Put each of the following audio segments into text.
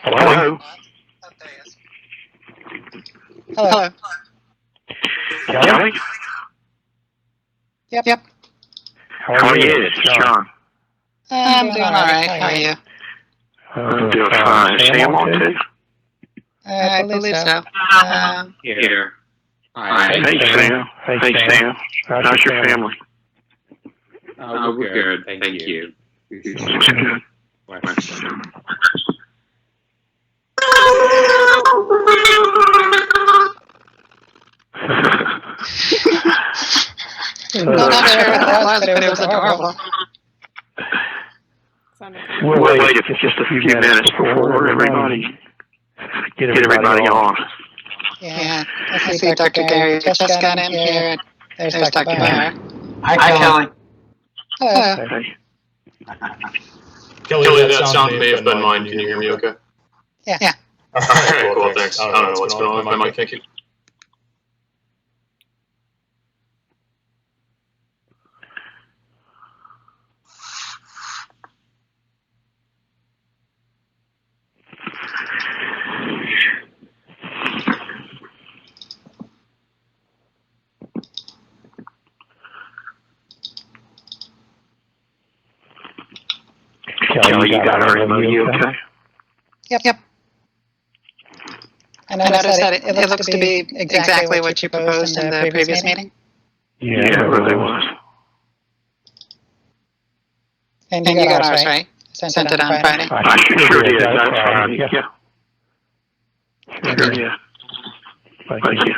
Hello. Hello. Kelly? Yep. How are you? It's John. I'm doing all right. How are you? I'm doing fine. Sam on too? I believe so. Here. Hey, Sam. Hey, Sam. How's your family? We're good. Thank you. That's good. Not sure what that was, but it was adorable. We'll wait just a few minutes before everybody get everybody on. Yeah. I see Dr. Gary just got in here. There's Dr. Barr. Hi, Kelly. Hello. Hey. Kelly, that sound may have been mine. Can you hear me okay? Yeah. All right, cool, thanks. I don't know what's going on with my mic. Thank you. Kelly, you got our MOU okay? Yep. I noticed that it looks to be exactly what you proposed in the previous meeting. Yeah, it really was. And you got ours, right? Sent it on Friday? I sure did. That's Friday. Yeah. Sure, yeah. Thank you.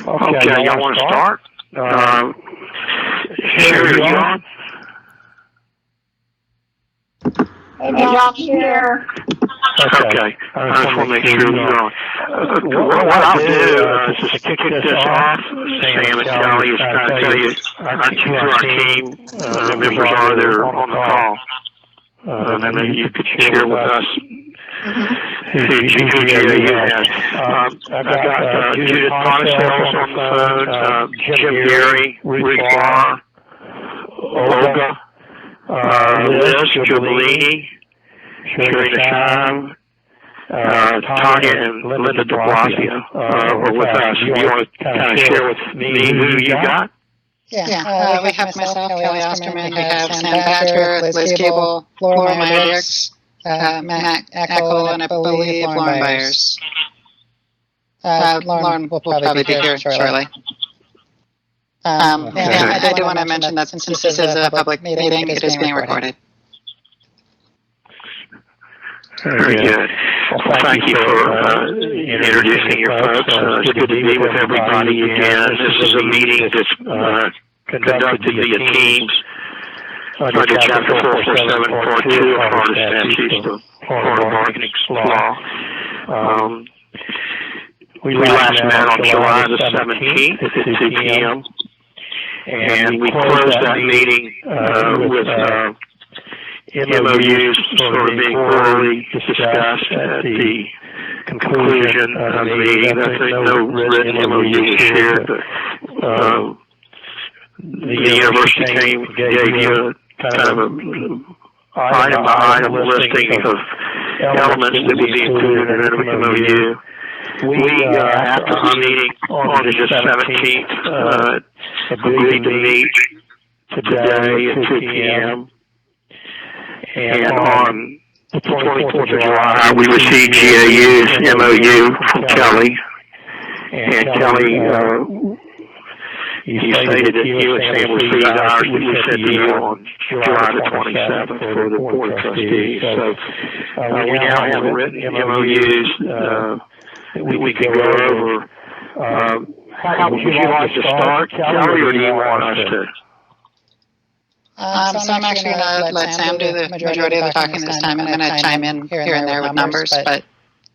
Okay, y'all want to start? Sherry, are you on? I'm here. Okay. I just want to make sure you're on. What I'll do is just kick this off. Sam and Kelly is trying to tell you who our team members are that are on the call. And then you could share with us who GAU has. I've got Judith Poncel's on the phone, Jim Gary, Ruth Barr, Olga, Liz Giubilini, Sherry Shine, Tanya and Linda de Blasio are with us. You want to kind of share with me who you got? Yeah. We have myself, Kelly Osterman. We have Sam Badger, Liz Gable, Laura Meyer-Dix, Matt Eckel, and I believe Lauren Byers. Lauren will probably be here shortly. I do want to mention that since this is a public meeting, it is being recorded. Very good. Well, thank you for introducing your folks. It's good to be with everybody again. This is a meeting that's conducted via Teams under Chapter 447, Part 2 of Florida Statutes, the Florida Bargaining Law. We last met on July the 17th at 2 p.m. And we closed that meeting with MOUs sort of being thoroughly discussed at the conclusion of the meeting. I think no written MOU was shared, but the university team gave you kind of a item-by-item listing of elements that would be included in an MOU. We, after the meeting on the 17th, agreed to meet today at 2 p.m. And on the 24th of July, we received GAU's MOU from Kelly. And Kelly, you stated that you and Sam received ours that we sent to you on July the 27th for the Board of Trustees. So we now have written MOUs that we can go over. How would you like to start, Kelly, or do you want us to? So I'm actually going to let Sam do the majority of the talking this time. I'm going to chime in here and there with numbers, but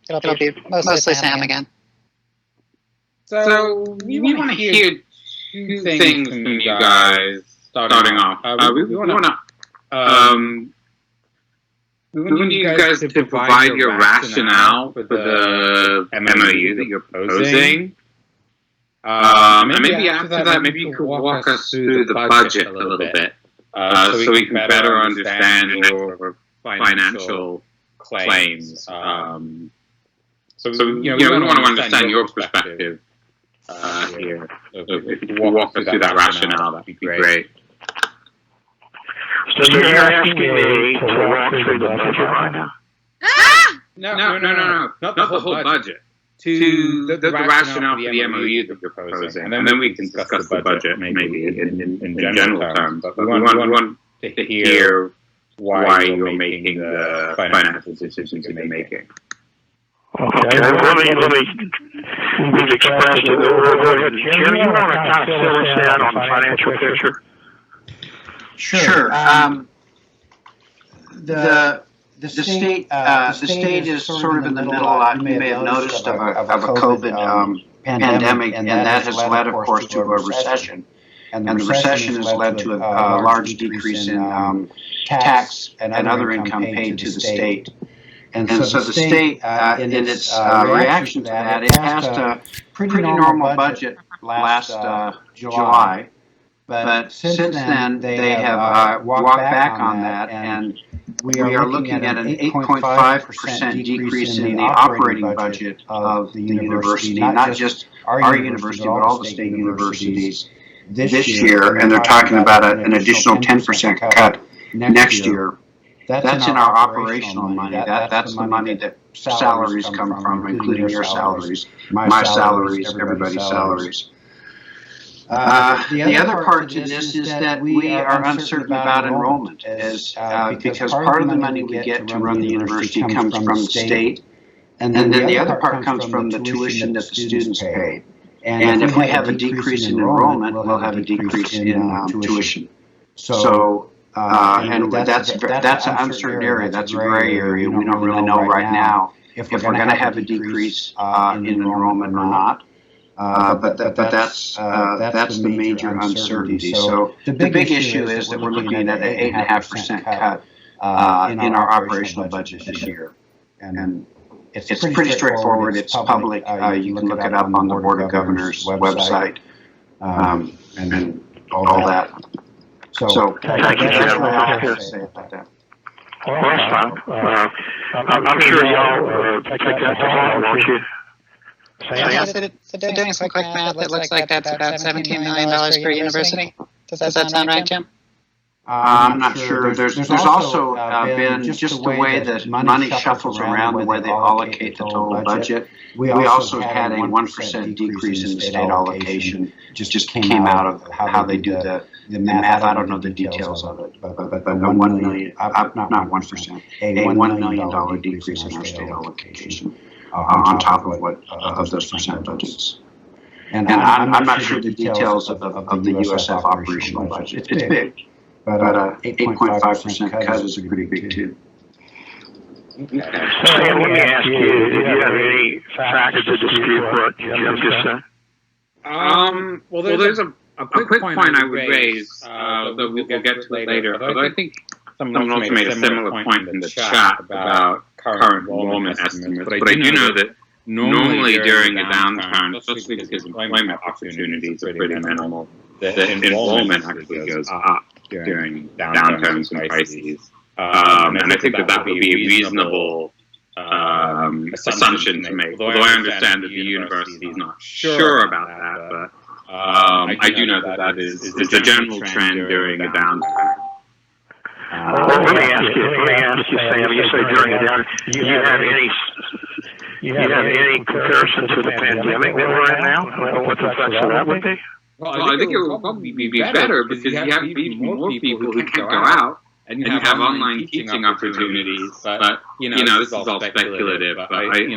it'll be mostly Sam again. So we want to hear two things from you guys starting off. We want to we want you guys to provide your rationale for the MOU that you're proposing. And maybe after that, maybe you could walk us through the budget a little bit, so we can better understand your financial claims. So we want to understand your perspective here. So if you could walk us through that rationale, that'd be great. So you're asking me to walk through the budget right now? No. Not the whole budget. To the rationale for the MOU that you're proposing, and then we can discuss the budget maybe in general terms. But we want to hear why you're making the financial decisions you're making. Okay, let me we've expressed it. Go ahead. Jim, you want to kind of fill us in on the financial picture? Sure. The state is sort of in the middle, you may have noticed, of a COVID pandemic, and that has led, of course, to a recession. And the recession has led to a large decrease in tax and other income paid to the state. And so the state, in its reaction to that, it passed a pretty normal budget last July. But since then, they have walked back on that, and we are looking at an 8.5% decrease in the operating budget of the university, not just our university, but all the state universities this year. And they're talking about an additional 10% cut next year. That's in our operational money. That's the money that salaries come from, including your salaries, my salaries, everybody's salaries. The other part to this is that we are uncertain about enrollment, because part of the money we get to run the university comes from the state, and then the other part comes from the tuition that the students pay. And if we have a decrease in enrollment, we'll have a decrease in tuition. So, and that's an uncertain area. That's a gray area. We don't really know right now if we're going to have a decrease in enrollment or not. But that's the major uncertainty. So the big issue is that we're looking at an 8.5% cut in our operational budget this year. And it's pretty straightforward. It's public. You can look it up on the Board of Governors website, and all that. So thank you, Jim. I have to say about that. Well, that's fine. I'm sure y'all take that to heart, won't you? So doing some quick math, it looks like that's about $17 million per university. Does that sound right, Jim? I'm not sure. There's also been just the way that money shuffles around, the way they allocate the total budget. We also had a 1% decrease in the state allocation. Just came out of how they do the math. I don't know the details of it, but $1 million, not 1%, a $1 million decrease in our state allocation on top of those percent budgets. And I'm not sure the details of the USF operational budget. It's big. But 8.5% cut is pretty big too. Okay. Sam, let me ask you, do you have any facts to dispute what Jim just said? Well, there's a quick point I would raise, though we'll get to it later. Although I think someone else made a similar point in the chat about current enrollment estimates. But I do know that normally during a downturn, especially because employment opportunities are pretty minimal, the enrollment actually goes up during downturns and crises. And I think that would be a reasonable assumption to make. Although I understand that the university is not sure about that, but I do know that is the general trend during a downturn. Well, let me ask you, Sam. You say during a downturn, do you have any comparison to the pandemic that we're in now? What the effects of that would be? Well, I think it will probably be better because you have more people who can't go out, and you have online teaching opportunities. But this is all speculative. But I think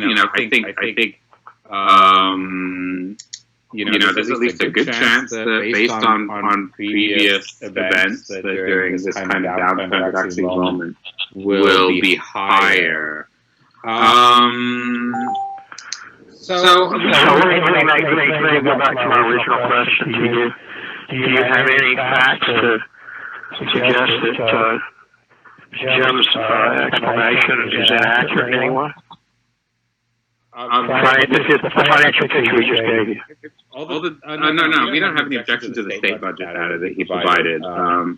there's at least a good chance that based on previous events that during this kind of downturn, actually enrollment will be higher. So let me go back to my original question to you. Do you have any facts to suggest that Jim's explanation is inaccurate in any way? The financial picture we just gave you. No, we don't have any objection to the state budget data that he provided. I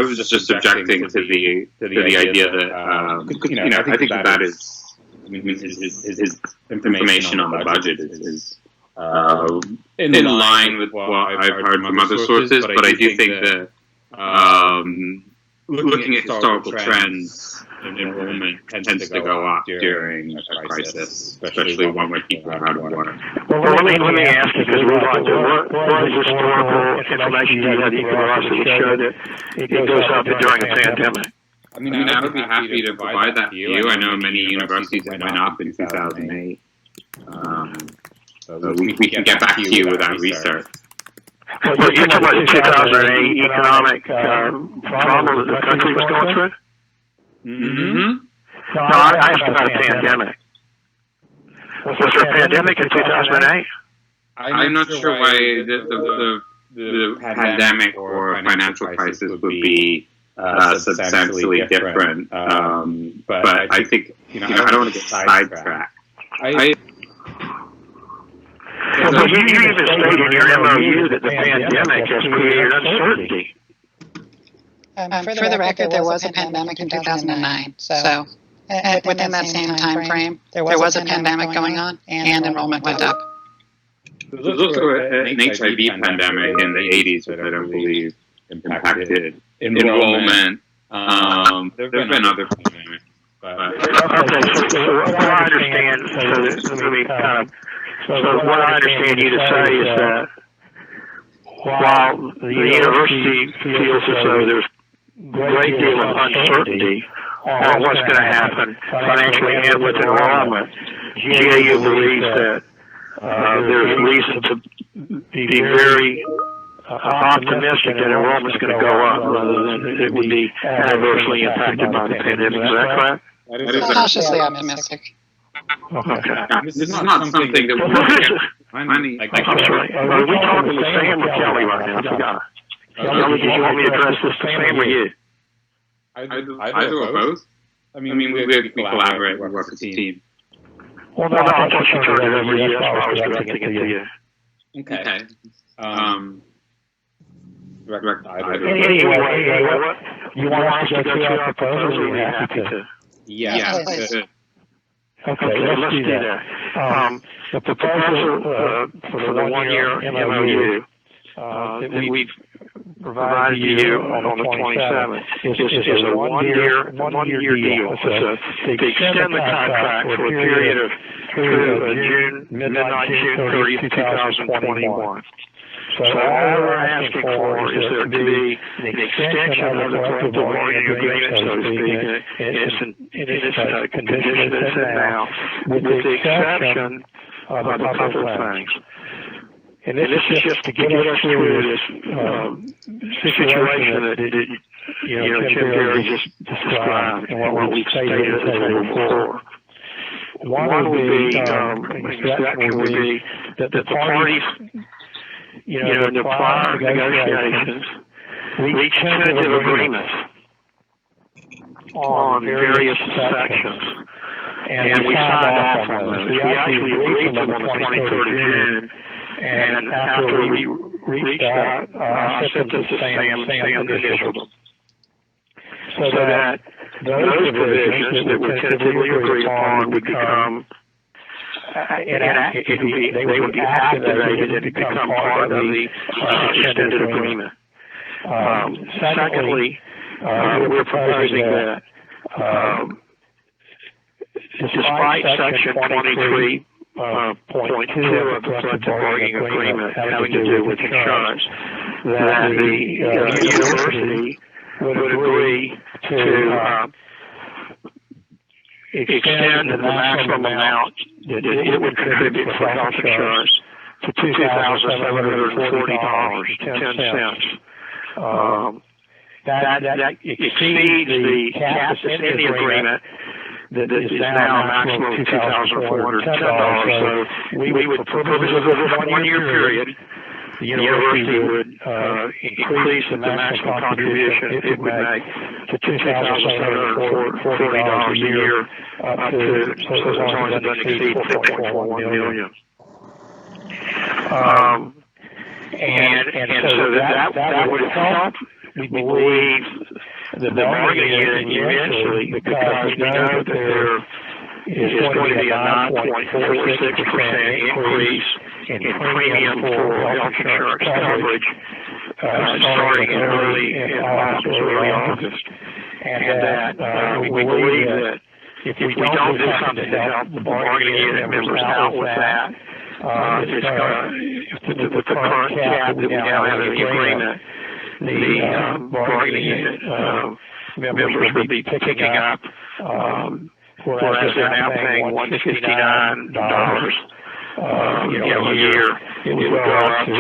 was just objecting to the idea that I think that is, I mean, his information on the budget is in line with what I've heard from other sources, but I do think that looking at historical trends, enrollment tends to go up during a crisis, especially one where people are out of work. Well, let me ask you, because what historical information do you have that you can also show that it goes up during a pandemic? I mean, I would be happy to provide that to you. I know many universities went up in 2008. So we can get back to you with that research. But you're talking about the 2008 economic problem that the country was going through? Mm-hmm. No, I asked about a pandemic. Was there a pandemic in 2008? I'm not sure why the pandemic or financial crisis would be substantially different. But I think, I don't want to get sidetracked. But you even stated in your MOU that the pandemic has created uncertainty. For the record, there was a pandemic in 2009. So within that same time frame, there was a pandemic going on, and enrollment went up. There was also an HIV pandemic in the 80s that I don't believe impacted enrollment. There have been other pandemics. Okay, so what I understand, so what I understand you to say is that while the university feels as though there's a great deal of uncertainty on what's going to happen financially and with enrollment, GAU believes that there's reason to be very optimistic that enrollment's going to go up rather than it would be adversely impacted by the pandemic. Is that correct? Cautiously optimistic. Okay. This is not something that I'm sorry. Are we talking to Sam or Kelly right now? I forgot. Kelly, did you want me to address this to Sam or you? Either or both. I mean, we collaborate, we work as a team. Well, no, I thought you turned it over to you. That's why I was directing it to you. Okay. Anyway, you want us to go through our proposal? We'd be happy to. Yeah. Okay, let's do that. The proposal for the one-year MOU that we've provided to you on the 27th is a one-year deal. It's to extend the contract for a period of through midnight June 30th, 2021. So all we're asking for is there to be an extension of the collective bargaining agreement, so to speak, in its condition that it's in now, with the exception of a couple of things. And this is just to get us through this situation that Jim Perry just described and what we've stated at the table before. One would be, that the parties, in the prior negotiations, reached tentative agreements on various sections, and we signed off on those. We actually agreed to them on the 23rd of June, and after we reached that, I sent them to Sam, and Sam initialed them. So that those provisions that were tentatively agreed upon would become they would be activated and become part of the extended agreement. Secondly, we're proposing that despite Section 23.2 of the collective bargaining agreement having to do with insurance, that the university would agree to extend the maximum amount that it would contribute for health insurance to $2,740.10. That exceeds the cap that's in the agreement that is now a maximum of $2,410. So we would, for purposes of a one-year period, the university would increase the maximum contribution it would make to $2,740 a year up to, so as long as it doesn't exceed $4.1 million. And so that would help, we believe, the bargaining unit eventually, because we know that there is going to be a 9.46% increase in premium for health insurance coverage starting in early August. And that we believe that if we don't do something to help the bargaining unit members out with that, it's going to, with the current cap that we now have in the agreement, the bargaining unit members would be picking up, whereas they're now paying $159 a year, it would go up to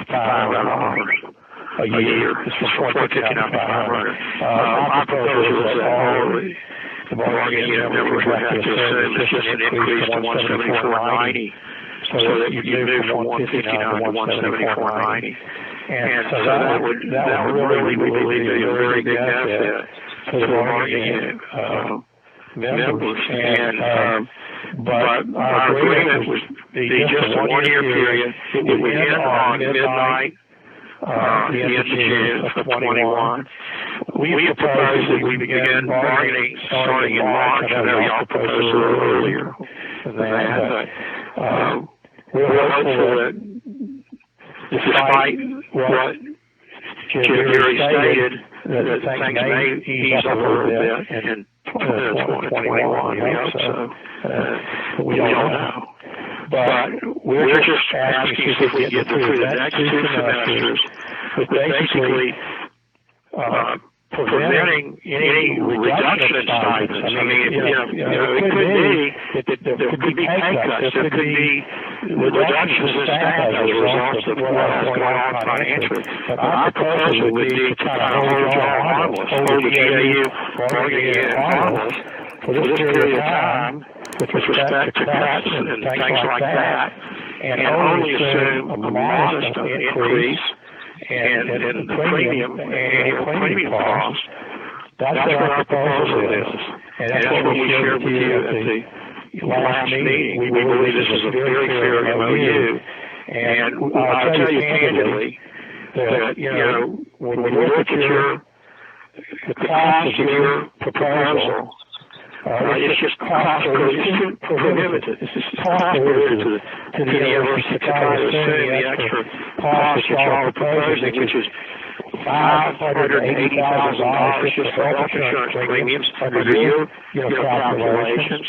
$500 a year. It's from $459 to $500. My proposal is that all the bargaining unit members would have to assume it's just an increase to $174.90, so that you move from $159 to $174.90. And so that would really, we believe, be a very big benefit to the bargaining unit members. But our agreement would be just a one-year period. It would end on midnight, the end of June of 21. We propose that we begin bargaining starting in March. I know y'all proposed a little earlier than that, but we're hopeful that despite what Jerry stated, that things may ease up a little bit in 2021. We hope so. We don't know. But we're just asking if we get through the next two semesters with basically preventing any reduction in stipends. I mean, it could be that there could be pay cuts, there could be reductions in staff as a result of what's going on financially. But our proposal would be to kind of hold y'all harmless, hold the GAU bargaining unit harmless for this period of time with respect to cuts and things like that, and only assume a modest increase in the premium, annual premium cost. That's what our proposal is. And that's what we shared with you at the last meeting. We believe this is a very fair MOU. And I'll tell you candidly that, when we look at the cost of your proposal, it's just cost prohibitive. It's just cost prohibitive to the university to try to assume the extra cost that y'all are proposing, which is $580,000 just for health insurance premiums under your calculations,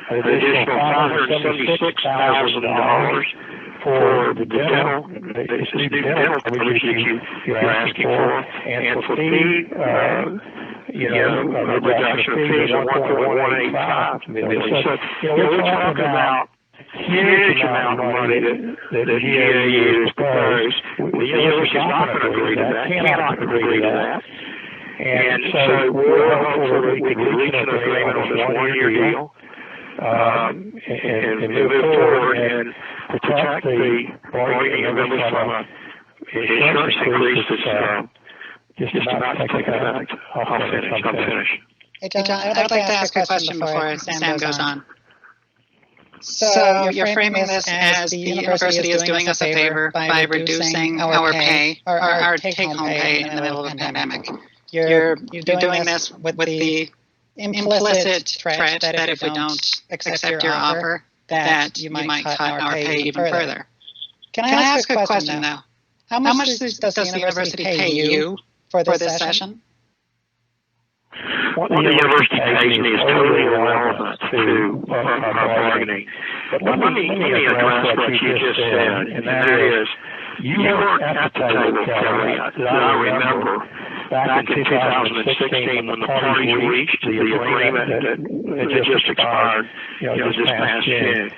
an additional $576,000 for the dental, this new dental coverage that you're asking for, and for fee, a reduction of fees of $1.185 million. So, we're talking about huge amount of money that the GAU has proposed. The university is not going to agree to that, cannot agree to that. And so we're hopeful that we can reach an agreement on this one-year deal and move forward and protect the bargaining members from an insurance increase that's just about to take effect. I'm finished. Hey, John, I'd like to ask a question before Sam goes on. So you're framing this as the university is doing us a favor by reducing our pay, or our take-home pay in the middle of a pandemic. You're doing this with the implicit threat that if we don't accept your offer, that you might cut our pay even further. Can I ask a question now? How much does the university pay you for this session? What the university pays me is totally irrelevant to our bargaining. But let me address what you just said, and that is, you weren't at the table, Kelly, that I remember, back in 2016 when the parties reached the agreement that had just expired, this past June.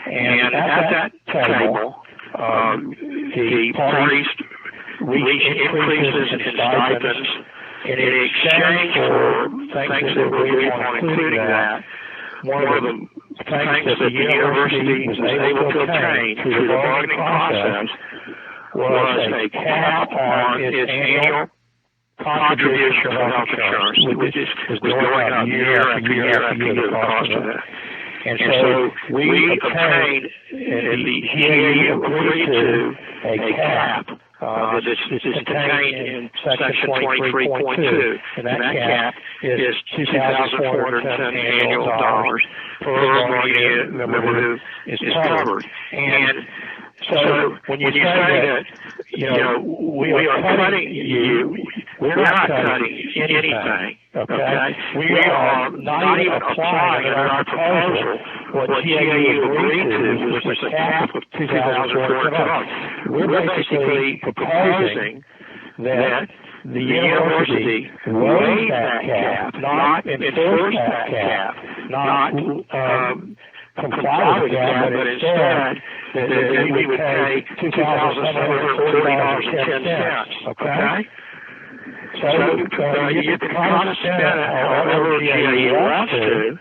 And at that table, the parties reached increases in stipends. And in exchange for things that were agreed upon, including that, one of the things that the university was able to obtain through the bargaining process was a cap on its annual contribution for health insurance, which was going up year after year after year, the cost of that. And so we obtained, the GAU agreed to a cap that's contained in Section 23.2, and that cap is $2,410 annual dollars per bargaining member who is covered. And so when you say that, we are cutting you, we're not cutting anything, okay? We are not even applying in our proposal what GAU agreed to, which was a cap of $2,400. We're basically proposing that the university waive that cap, not enforce that cap, not comply with that, but instead that we would pay $2,740.10, okay? So you can kind of spend however GAU wants to,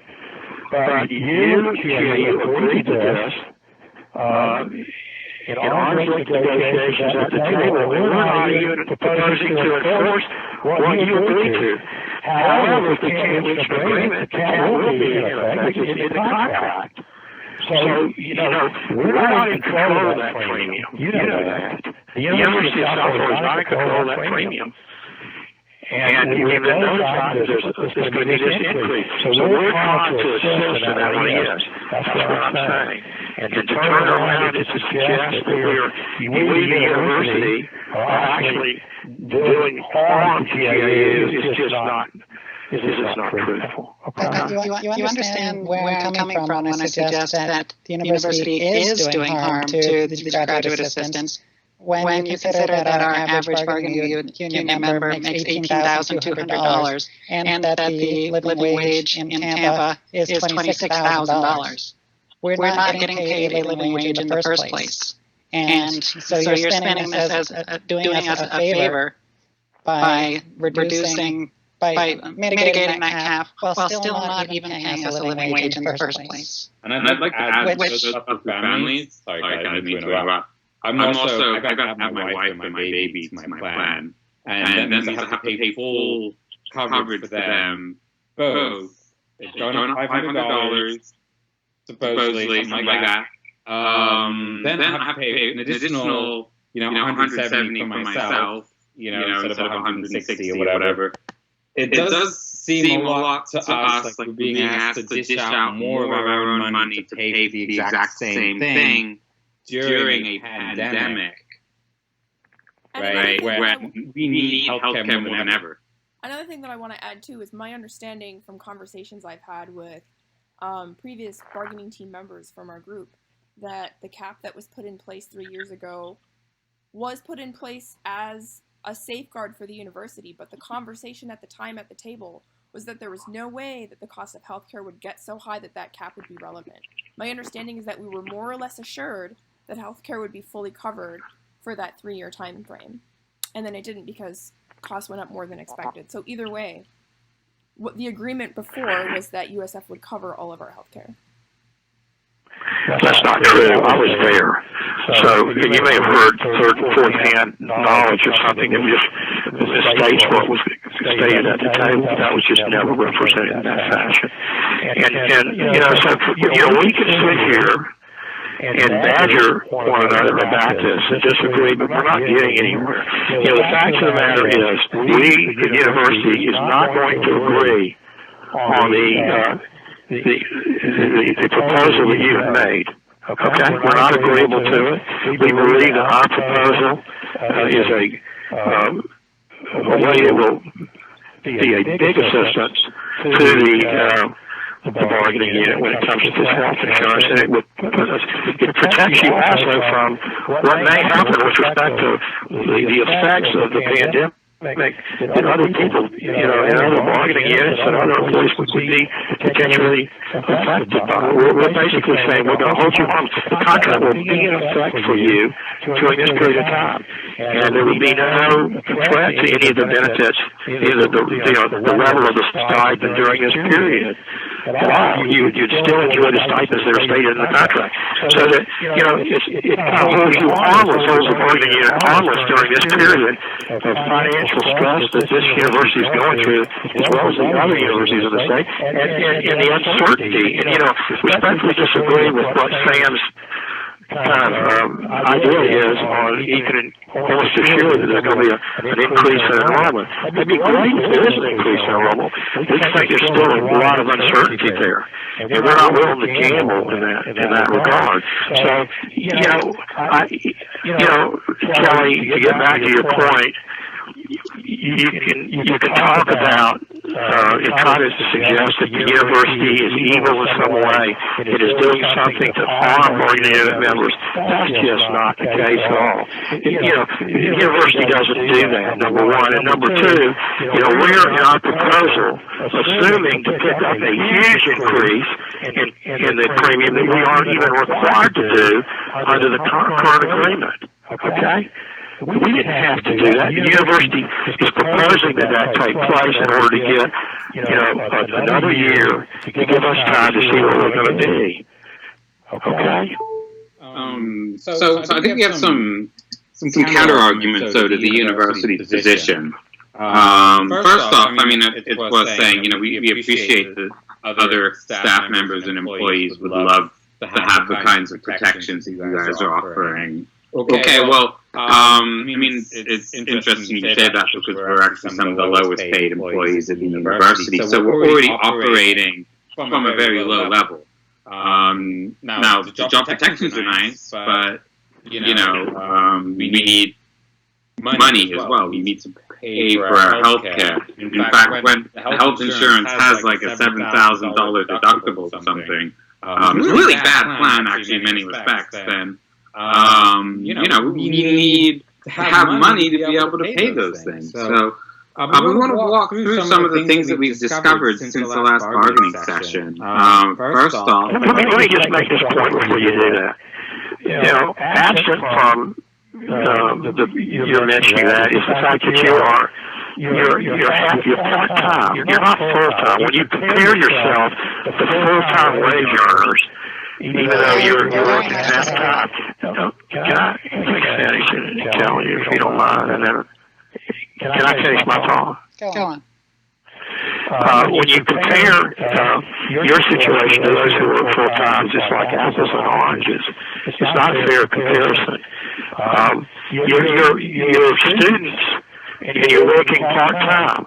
but you, GAU, agreed to this in arm's length negotiations at the table. We're not even proposing to enforce what you agreed to. However, if we can't reach an agreement, the cap will be in effect in the contract. So, we're not in control of that premium. You know that. The University of South Florida is not in control of that premium. And we've been notified that there's going to be this increase. So we're trying to assist in that yes. That's what I'm saying. And to turn around and to suggest that we, the university, are actually doing harm to GAU is just not. This is not truthful. Okay. You understand where I'm coming from when I suggest that the university is doing harm to the graduate assistants when you consider that our average bargaining union member makes $18,200 and that the living wage in Tampa is $26,000. We're not getting paid a living wage in the first place. And so you're spending this as doing us a favor by mitigating that cap while still not even paying us a living wage in the first place. And I'd like to add, those up for families. Sorry, I didn't mean to interrupt. I've got to have my wife and my baby to my plan. And then I have to pay full coverage for them both. It's going up $500, supposedly, something like that. Then I have to pay an additional, $170 for myself, instead of $160 or whatever. It does seem a lot to us like we're being asked to dish out more of our own money to pay for the exact same thing during a pandemic, right? Where we need healthcare more than ever. Another thing that I want to add too is my understanding from conversations I've had with previous bargaining team members from our group that the cap that was put in place 3 years ago was put in place as a safeguard for the university, but the conversation at the time at the table was that there was no way that the cost of healthcare would get so high that that cap would be relevant. My understanding is that we were more or less assured that healthcare would be fully covered for that 3-year time frame, and then it didn't because costs went up more than expected. So either way, what the agreement before was that USF would cover all of our healthcare. That's not true. I was there. So you may have heard third and fourth-hand knowledge or something that just misstates what was stated at the table. That was just never represented in that fashion. And we can sit here and badger one another about this and disagree, but we're not getting anywhere. The fact of the matter is, the university, is not going to agree on the proposal that you have made. Okay, we're not agreeable to it. We believe that our proposal is a way that will be a big assistance to the bargaining unit when it comes to this health insurance, and it protects you also from what may happen with respect to the effects of the pandemic. And other people, in other bargaining units and other employees would be potentially affected by it. We're basically saying we're going to hold you on. The contract will be in effect for you during this period of time. And there will be no threat to any of the benefits, either the level of the stipend during this period. at all. You'd still enjoy the stipends that are stated in the contract. So that, it kind of holds you harmless, holds the bargaining unit harmless during this period of financial stress that this university is going through, as well as the other universities in the state, and the uncertainty. And, respectfully disagree with what Sam's kind of idea is on you can almost assure that there's going to be an increase in enrollment. It'd be great if there is an increase in enrollment. We think there's still a lot of uncertainty there, and we're not willing to gamble in that regard. So, Kelly, to get back to your point, you can talk about and try to suggest that the university is evil in some way. It is doing something to harm bargaining unit members. That's just not the case at all. The university doesn't do that, number one. And number two, we're in our proposal assuming to pick up a huge increase in the premium that we aren't even required to do under the current agreement. Okay? We didn't have to do that. The university is proposing that take place in order to get, another year to give us time to see where we're going to be. Okay? So I think we have some counter arguments though to the university's position. First off, it's worth saying, we appreciate that other staff members and employees would love to have the kinds of protections that you guys are offering. Okay, well, it's interesting you say that because we're actually some of the lowest paid employees at the university, so we're already operating from a very low level. Now, the job protections are nice, but, we need money as well. We need to pay for our health care. In fact, when the health insurance has like a $7,000 deductible or something, it's a really bad plan, actually, in many respects, then we need to have money to be able to pay those things. So we want to walk through some of the things that we've discovered since the last bargaining session. First off, let me just make this point before you do that. Absent from you're mentioning that is the fact that you're part-time. You're not full-time. When you compare yourself to full-time wage earners, even though you're working half-time, can I finish and tell you, if you don't mind, and then can I finish my thought? Go on. When you compare your situation to those who work full-time, it's like apples and oranges. It's not a fair comparison. You're students, and you're working part-time.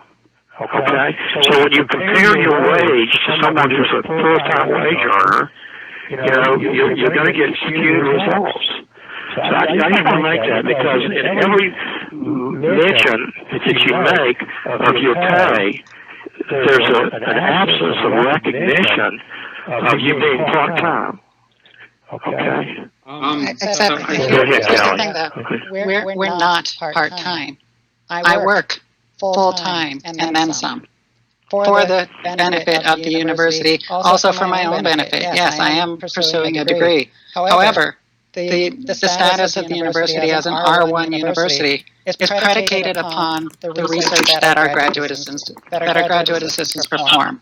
Okay? So when you compare your wage to someone who's a full-time wage earner, you're going to get skewed results. So I just want to make that because in every mention that you make of your pay, there's an absence of recognition of you being part-time. Okay? Except, here's the thing though, we're not part-time. I work full-time and then some. For the benefit of the university, also for my own benefit. Yes, I am pursuing a degree. However, the status of the university as an R1 university is predicated upon the research that our graduate assistants perform.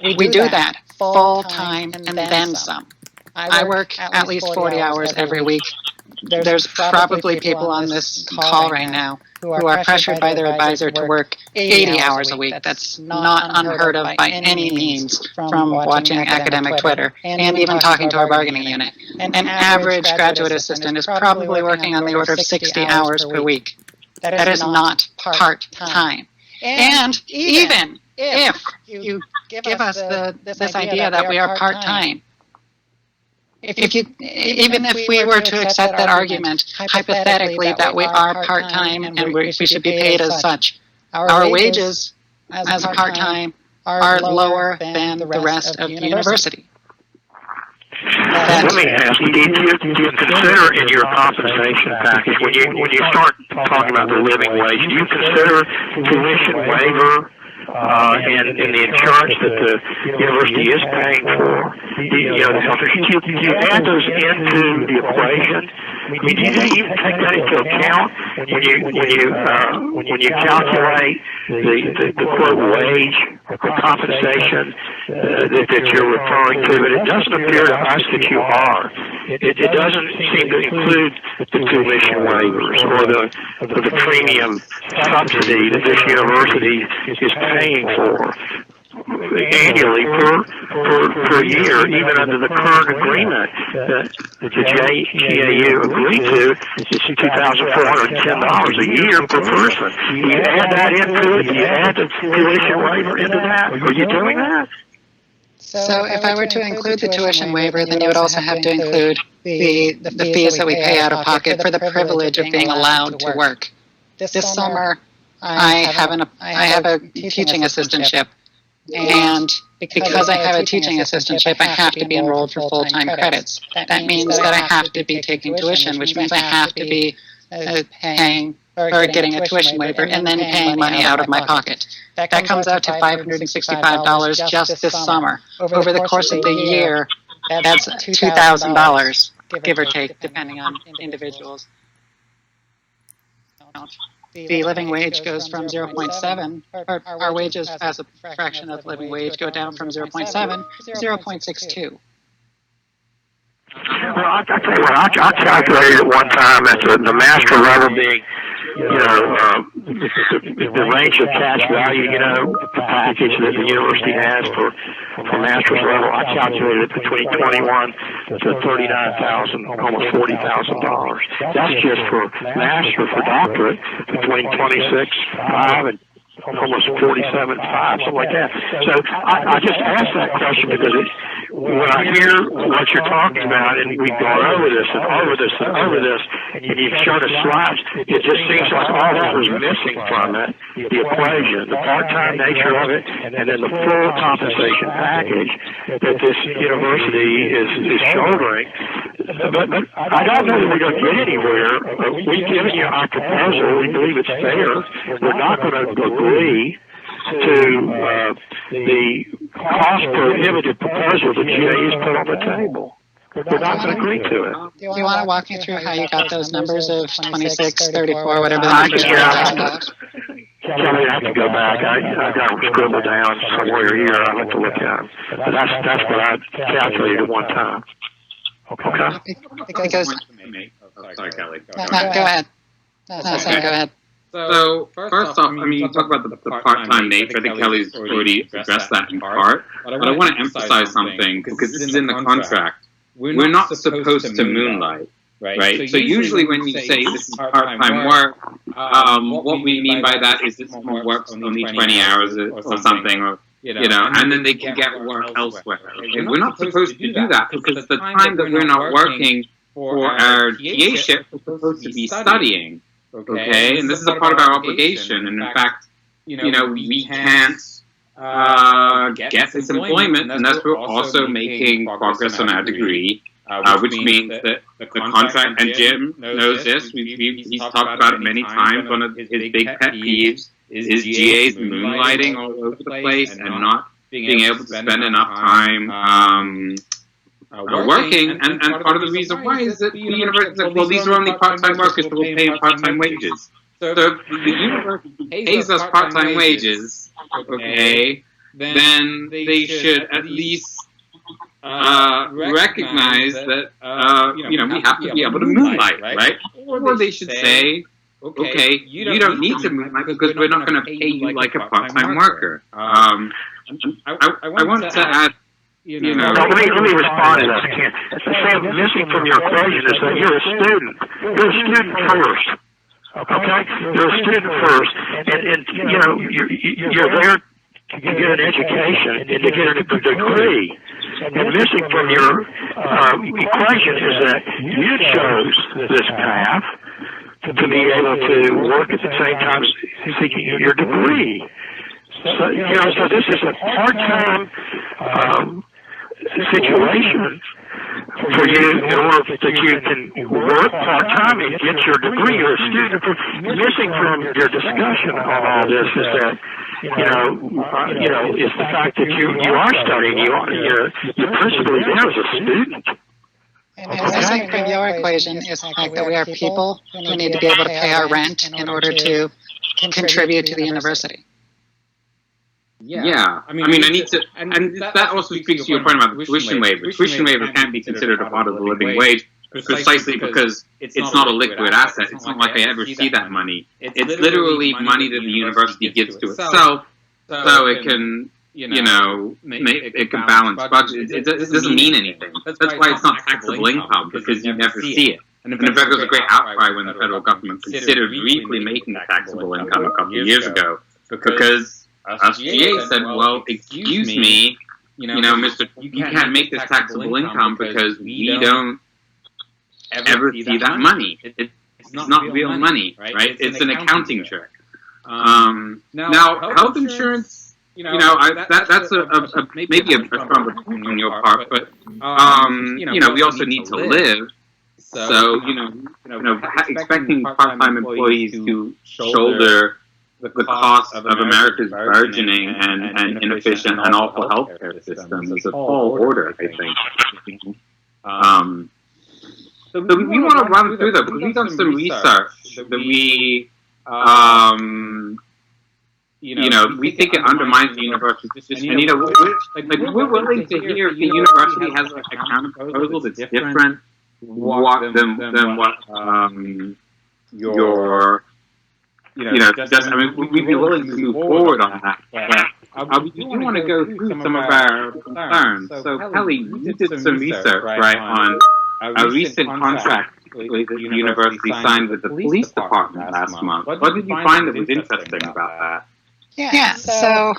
We do that full-time and then some. I work at least 40 hours every week. There's probably people on this call right now who are pressured by their advisor to work 80 hours a week. That's not unheard of by any means from watching academic Twitter and even talking to our bargaining unit. An average graduate assistant is probably working on the order of 60 hours per week. That is not part-time. And even if you give us this idea that we are part-time, even if we were to accept that argument, hypothetically, that we are part-time and we should be paid as such, our wages as part-time are lower than the rest of the university. Let me ask, do you consider in your compensation package, when you start talking about the living wage, do you consider tuition waiver and the insurance that the university is paying for, the health insurance, do you add those into the equation? I mean, do you even take that into account when you calculate the quote wage, the compensation that you're referring to? But it doesn't appear to us that you are. It doesn't seem to include the tuition waivers or the premium subsidy that this university is paying for annually per year, even under the current agreement that the GAU agreed to. It's $2,410 a year per person. Do you add that into it? Do you add the tuition waiver into that? Are you doing that? So if I were to include the tuition waiver, then you would also have to include the fees that we pay out of pocket for the privilege of being allowed to work. This summer, I have a teaching assistantship, and because I have a teaching assistantship, I have to be enrolled for full-time credits. That means that I have to be taking tuition, which means I have to be paying or getting a tuition waiver and then paying money out of my pocket. That comes out to $565 just this summer. Over the course of the year, that's $2,000, give or take, depending on individuals. The living wage goes from 0.7, or our wages as a fraction of living wage go down from 0.7 to 0.62. Well, I'll tell you what, I calculated at one time at the master level being, the range of cash value, the package that the university has for master's level, I calculated it between $21,000 to $39,000, almost $40,000. That's just for master. For doctorate, between $26,500 and almost $47,500, something like that. So I just asked that question because when I hear what you're talking about, and we've gone over this and over this and over this, and you've shown us slides, it just seems like all that was missing from it, the equation, the part-time nature of it, and then the full compensation package that this university is shouldering. But I don't know that we're going to get anywhere. We've given you our proposal. We believe it's fair. We're not going to agree to the cost-prohibitive proposal that GAU's put on the table. We're not going to agree to it. Do you want to walk me through how you got those numbers of 26, 34, whatever the numbers were? Kelly, I have to go back. I got them scribbled down somewhere here. I'll have to look at them. But that's what I calculated at one time. Okay? Because Sorry, Kelly. go ahead. No, Sam, go ahead. So, first off, you talk about the part-time nature. I think Kelly's already addressed that in part. But I want to emphasize something, because this is in the contract. We're not supposed to moonlight, right? So usually when you say this is part-time work, what we mean by that is this work only 20 hours or something, or and then they can get work elsewhere. Okay? We're not supposed to do that, because the time that we're not working for our GA-ship, we're supposed to be studying. Okay, and this is a part of our obligation, and in fact, we can't get this employment unless we're also making progress on our degree, which means that the contract, and Jim knows this, he's talked about it many times, one of his big pet peeves is GAs moonlighting all over the place and not being able to spend enough time working, and part of the reason why is that the university said, well, these are only part-time workers, so we'll pay them part-time wages. So if the university pays us part-time wages, okay, then they should at least recognize that, we have to be able to moonlight, right? Or they should say, okay, you don't need to moonlight because we're not going to pay you like a part-time worker. I wanted to add, let me respond to that, Ken. Sam, missing from your equation is that you're a student. You're a student first. Okay? You're a student first. And you're there to get an education and to get a degree. And missing from your equation is that you chose this path to be able to work at the same time seeking your degree. So, so this is a part-time situation for you in order that you can work part-time and get your degree. You're a student. Missing from your discussion on all this is that is the fact that you are studying. You're principally there as a student. And missing from your equation is the fact that we are people who need to be able to pay our rent in order to contribute to the university. Yeah, I mean, I need to, and that also speaks to your point about the tuition waiver. Tuition waiver can't be considered a part of the living wage precisely because it's not a liquid asset. It's not like I ever see that money. It's literally money that the university gives to itself, so it can, it can balance budget. It doesn't mean anything. That's why it's not taxable income, because you never see it. And in fact, there was a great outcry when the federal government considered briefly making it taxable income a couple of years ago, because SGA said, well, excuse me, Mr. You can't make this taxable income because we don't ever see that money. It's not real money, right? It's an accounting trick. Now, health insurance, that's maybe a stronger point on your part, but we also need to live. So, expecting part-time employees to shoulder the cost of America's burgeoning and inefficient and awful healthcare system is a tall order, I think. So we want to run through that, because we've done some research that we think it undermines the university. And, we're willing to hear if the university has a counter proposal that's different than what your we'd be willing to move forward on that. But we do want to go through some of our concerns. So, Kelly, you did some research, right, on a recent contract that the university signed with the police department last month. What did you find that was interesting about that? Yeah, so,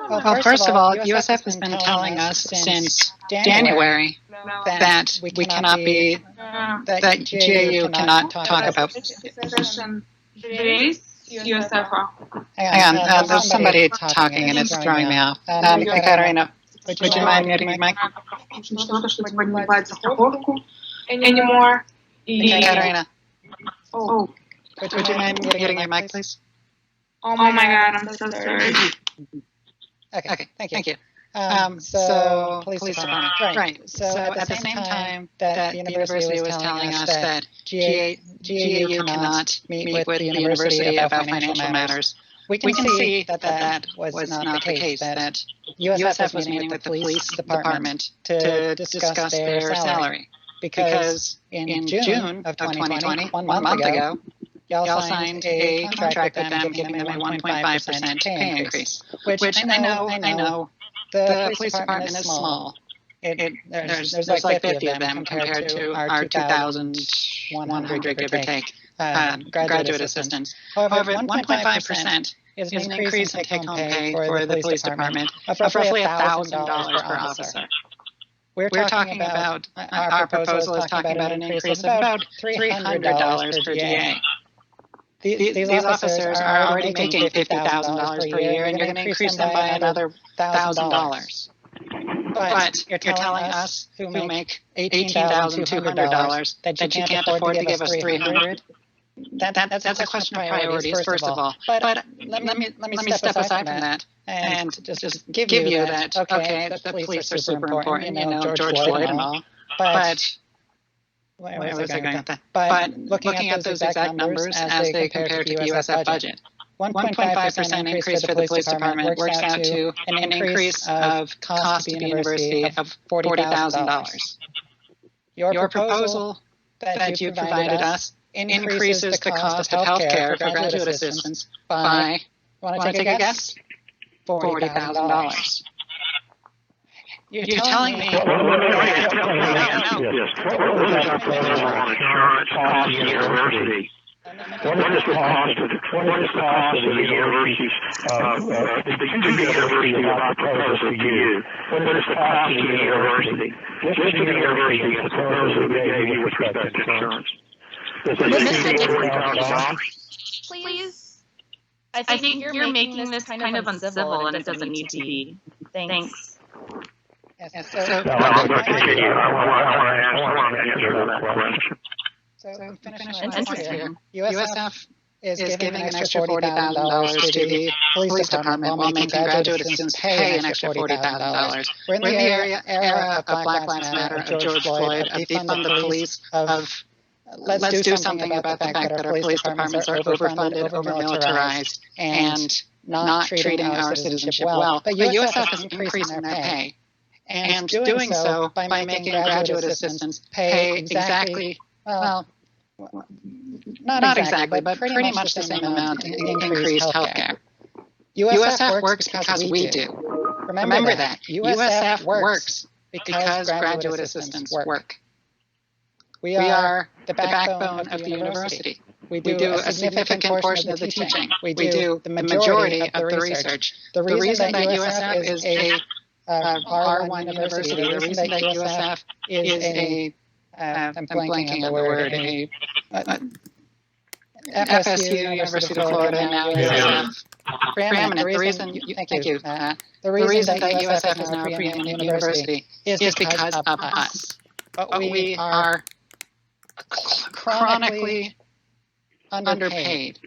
well, first of all, USF has been telling us since January that we cannot be, that GAU cannot talk about. USF. Hang on, there's somebody talking and it's throwing me off. Katarina, would you mind muting your mic? Anymore. Katarina, would you mind muting your mic, please? Oh my God, I'm so sorry. Okay, thank you. So, police department. Right. So, at the same time that the university was telling us that GAU cannot meet with the university about financial matters, we can see that that was not the case, that USF was meeting with the police department to discuss their salary. Because in June of 2020, 1 month ago, y'all signed a contract with them giving them a 1.5% pay increase, which I know, the police department is small. There's like 50 of them compared to our 2,100, give or take, graduate assistants. However, 1.5% is an increase in take-home pay for the police department of roughly $1,000 per officer. We're talking about, our proposal is talking about an increase of about $300 per GA. These officers are already making $50,000 per year, and you're going to increase them by another $1,000. But you're telling us who make $18,200 that you can't afford to give us $300. That's a question of priorities, first of all. But let me step aside from that and just give you that. Okay, the police are super important. George Floyd and all. But where was I going with that? But looking at those exact numbers as they compare to the USF budget, 1.5% increase for the police department works out to an increase of cost to the university of $40,000. Your proposal that you provided us increases the cost of health care for graduate assistants by, want to take a guess? $40,000. You're telling me. What is the insurance cost of the university? What is the cost of the university's, the university of our proposal to you? What is the cost of the university? Just to the university, the proposal we gave you with respect to insurance. Is it $40,000? Please. I think you're making this kind of uncivil, and it doesn't need to be. Thanks. Yes, No, I'm going to continue. I want to answer that question. So finish here. USF is giving an extra $40,000 to the police department while making graduate assistants pay an extra $40,000. We're in the era of Black Lives Matter, of George Floyd, of defund the police, of let's do something about the fact that our police departments are overfunded, over-militarized, and not treating our citizenship well. But USF is increasing their pay, and doing so by making graduate assistants pay exactly, well, not exactly, but pretty much the same amount in increased health care. USF works because we do. Remember that. USF works because graduate assistants work. We are the backbone of the university. We do a significant portion of the teaching. We do the majority of the research. The reason that USF is a R1 university, the reason that USF is I'm blanking on the word, FSU, University of Florida, now USF, preeminent. The reason that USF is now a preeminent university is because of us. But we are chronically underpaid.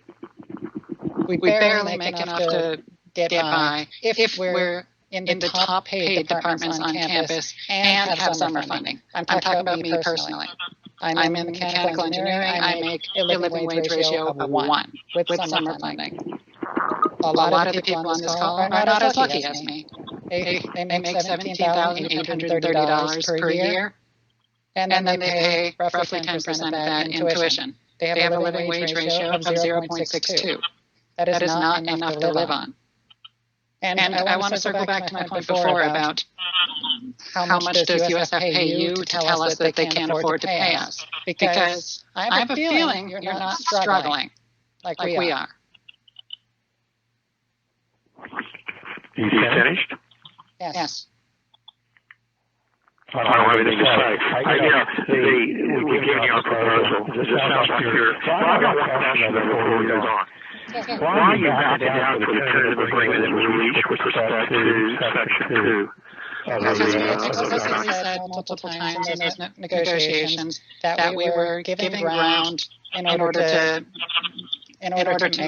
We barely make enough to get by if we're in the top paid departments on campus and have summer funding. I'm talking about me personally. I'm in mechanical engineering. I make a living wage ratio of 1 with summer funding. A lot of the people on this call are not as lucky as me. They make $17,830 per year, and then they pay roughly 10% of that in tuition. They have a living wage ratio of 0.62. That is not enough to live on. And I want to circle back to my point before about how much does USF pay you to tell us that they can't afford to pay us? Because I have a feeling you're not struggling like we are. You finished? Yes. I don't have anything to say. We're giving you a proposal. This sounds like you're. Well, I've got one question before we go on. Why you backed down for the tentative agreement that we reached with respect to Section 2? Because we explicitly said multiple times in those negotiations that we were giving ground in order to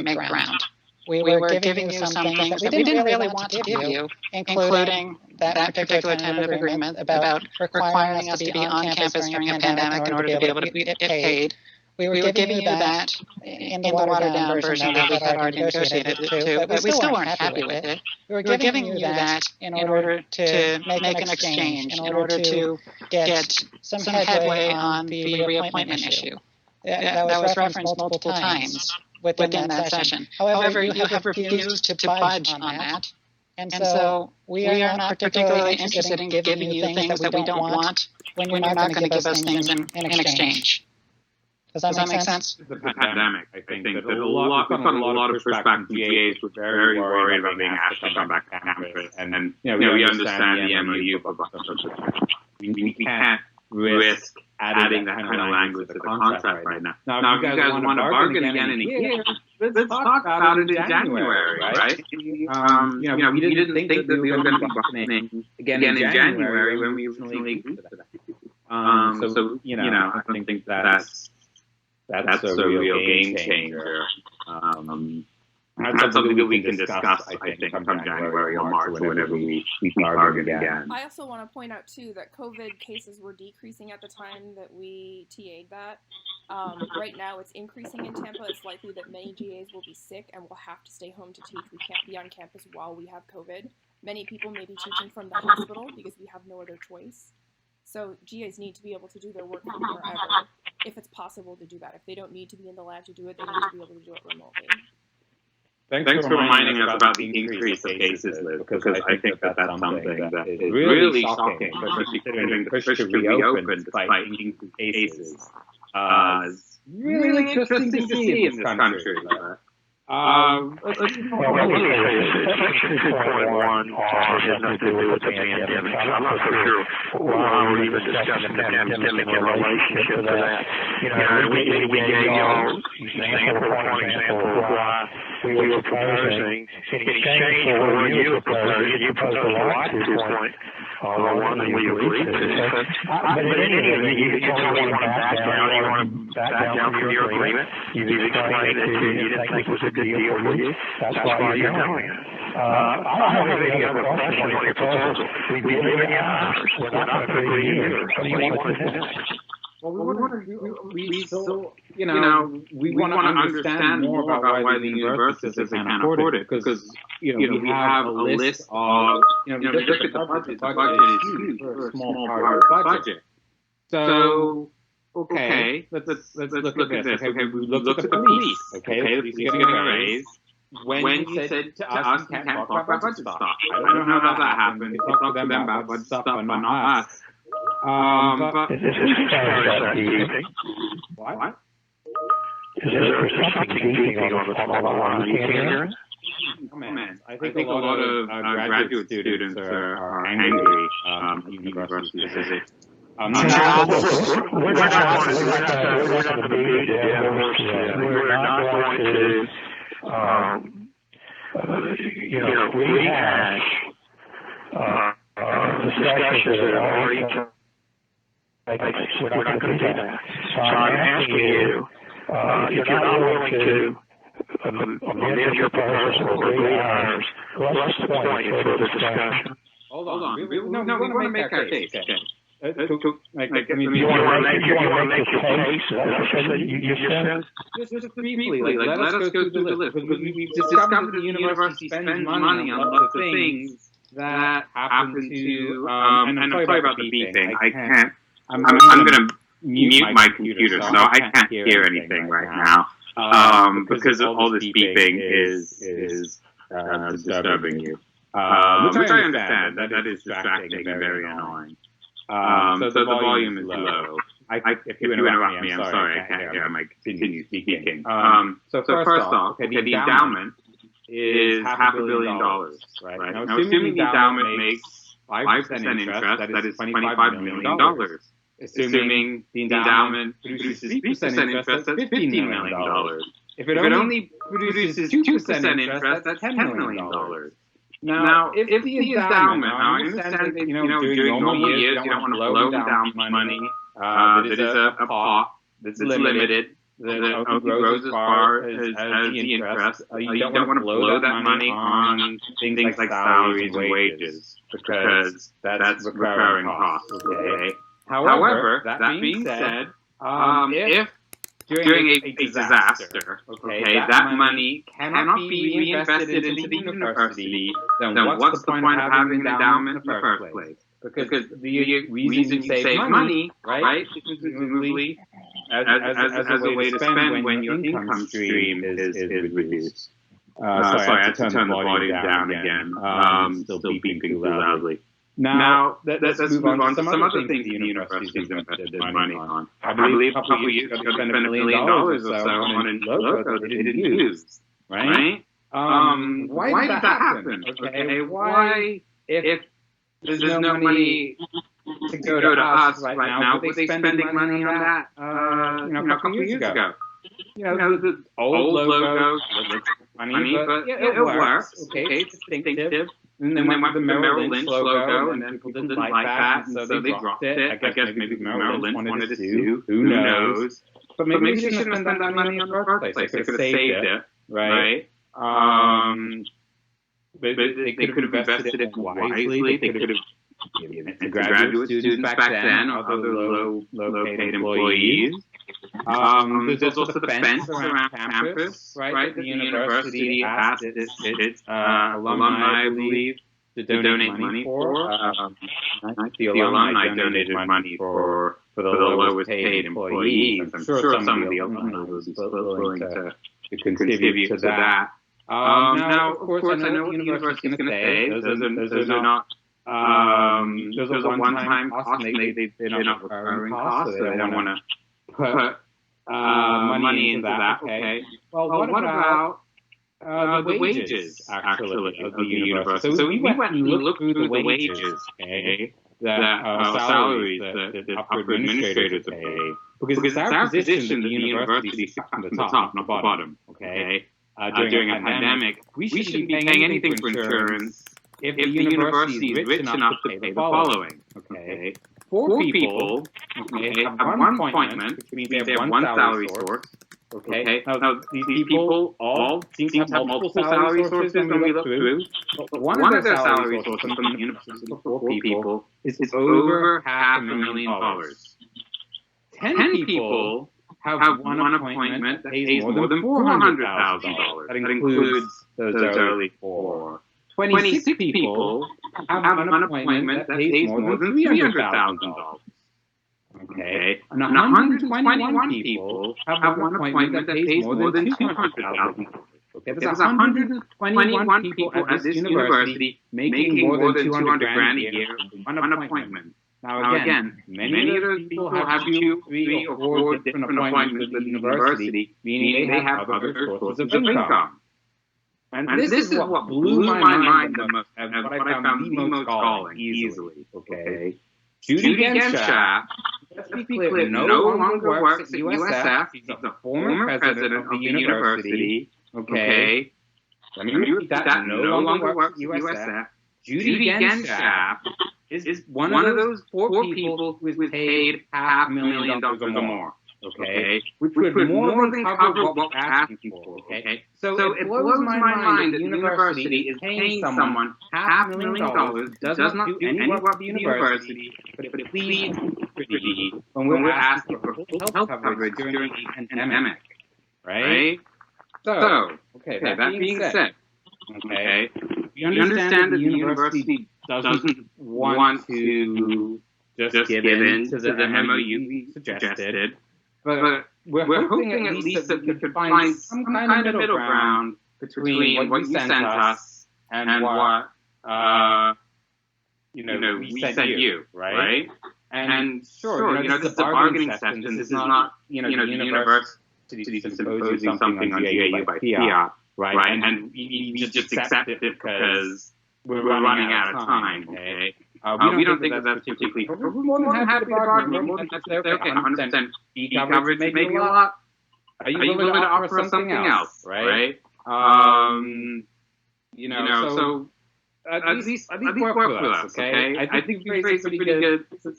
make ground. We were giving you some things that we didn't really want to give you, including that particular tentative agreement about requiring us to be on campus during a pandemic in order to be able to get paid. We were giving you that in the watered-down version that we had already negotiated it to, but we still weren't happy with it. We were giving you that in order to make an exchange, in order to get some headway on the reappointment issue. That was referenced multiple times within that session. However, you have refused to budge on that, and so we are not particularly interested in giving you things that we don't want when you're not going to give us things in exchange. Does that make sense? The pandemic, I think that a lot of pushback from GAs were very worried about being asked to come back to campus. And then, we understand the MOU, but we can't risk adding that kind of language to the contract right now. Now, if you guys want to bargain again in a year, let's talk about it in January, right? We didn't think that we were going to be bargaining again in January when we originally agreed to that. I think that's a real game changer. That's something that we can discuss, I think, come January or March, whenever we bargain again. I also want to point out, too, that COVID cases were decreasing at the time that we TA'd that. Right now, it's increasing in Tampa. It's likely that many GAs will be sick and will have to stay home to teach. We can't be on campus while we have COVID. Many people may be teaching from the hospital because we have no other choice. So GAs need to be able to do their work from wherever, if it's possible to do that. If they don't need to be in the lab to do it, they need to be able to do it remotely. Thanks for reminding us about the increase of cases, Liz, because I think that that's something that is really shocking, especially considering the push to reopen despite increased cases. It's really interesting to see in this country. Well, let me say this. Section 2.1 has nothing to do with the pandemic. I'm not so sure why we're even discussing the pandemic in relationship to that. We gave y'all example upon example of why we were proposing in exchange for what you were proposing. You proposed a lot, 2.1, and we agreed to. But in any event, you told me you want to back down. You want to back down from your agreement. You've explained that you didn't think it was a good deal for you. That's why you're doing it. I don't have any other questions on your proposal. We've given you ours. We're not going to agree either. What do you want to do? Well, we still, we want to understand more about why the universities can't afford it, because, we have a list of, look at the budget. The budget is huge for a small part of the budget. So, okay, let's look at this. Okay, we look at the police. Okay, the police are getting a raise. When you said to us, you can't talk about budget stuff. I don't know how that happened. You talk to them about budget stuff, but not us. But Is this started beeping? what? Is there something beeping on the line? You can't hear it? Oh, man. I think a lot of graduate students are angry at universities. We're not going to beat the dead horse yet. We're not going to, rehash discussions that are already taken. We're not going to do that. So I'm asking you, if you're not willing to amend your proposal or agree to ours, what's the point of further discussion? Hold on. We want to make our case. You want to make your case? Is that what you said? Just briefly, let us go through the list. Because we've discovered that the university spends money on lots of things that happen to, and I'm sorry about the beeping. I can't. I'm going to mute my computer, so I can't hear anything right now, because all this beeping is disturbing you, which I understand. That is distracting and very annoying. So the volume is low. If you interrupt me, I'm sorry, I can't hear. I might continue speaking. So first off, the endowment is $500 million, right? Now, assuming the endowment makes 5% interest, that is $25 million. Assuming the endowment produces 3% interest, that's $15 million. If it only produces 2% interest, that's $10 million. Now, if the endowment, now I understand that, during normal years, you don't want to blow endowment money. That is a pot that's limited, that only grows as far as the interest. You don't want to blow that money on things like salaries and wages, because that's recurring costs, okay? However, that being said, if during a disaster, that money cannot be reinvested into the university, then what's the point of having an endowment in the first place? Because the reason you save money, right, is presumably as a way to spend when your income stream is reduced. Sorry, I have to turn the volume down again. Still beeping too loudly. Now, let's move on to some other things the universities invested money on. I believe a couple of years ago, they spent $1 million or so on a logo that they didn't use, right? Why did that happen? Okay, why, if there's no money to go to us right now, were they spending money on that, a couple of years ago? The old logos look funny, but it works. Okay, it's distinctive. And then went the Merrill Lynch logo, and then people didn't like that, so they dropped it. I guess maybe Merrill Lynch wanted to sue. Who knows? But maybe they shouldn't have spent that money in the first place. They could have saved it, right? But they could have invested it wisely. They could have given it to graduate students back then, other low-paid employees. There's also the fence around campus, right? The university asked its alumni, I believe, to donate money for. The alumni donated money for the lowest paid employees. I'm sure some of the alumni was willing to contribute to that. Now, of course, I know what the university is going to say. Those are not. There's a one-time cost, and they're not recurring costs, so they don't want to put money into that. Okay. Well, what about the wages, actually, of the university? So we went and looked through the wages, okay, salaries that upper administrators are paid, because it's our position that the university starts from the top, not the bottom, okay? during a pandemic, we shouldn't be paying anything for insurance if the university is rich enough to pay the following. Okay, 4 people have one appointment, which means they have one salary source. Okay, now these people all seem to have multiple salary sources when we look through. But one of their salary sources from the university for 4 people is over $500,000. 10 people have one appointment that pays more than $400,000. That includes those early 4. 26 people have an appointment that pays more than $300,000. Okay, and 121 people have one appointment that pays more than $200,000. Okay, there's 121 people at this university making more than $200,000 a year for one appointment. Now again, many of those people have 2, 3, or 4 different appointments with the university, meaning they have other sources of income. And this is what blew my mind the most, and what I found the most galling, easily. Okay, Judy Genshaft, let's be clear, no longer works at USF. She's the former president of the university. Okay, let me repeat that. No longer works at USF. Judy Genshaft is one of those 4 people who is paid $500,000 or more. Okay, which would more than cover what we're asking for. Okay, so it blows my mind that the university is paying someone $500,000, does not do any work for the university, but it pleads pretty when we're asking for full health coverage during the pandemic, right? So, okay, that being said, okay, we understand that the university doesn't want to just give in to the MOU we suggested. But we're hoping at least that we could find some kind of middle ground between what you sent us and what we sent you, right? And sure, this is a bargaining session. This is not the university just imposing something on GAU by fiat, right? And we just accept it because we're running out of time, okay? We don't think that that's particularly. We're more than happy to bargain. We're more than happy to say, okay, 100% fee coverage may be a lot. Are you willing to offer something else, right? So at least work with us, okay? I think we raised a pretty good, some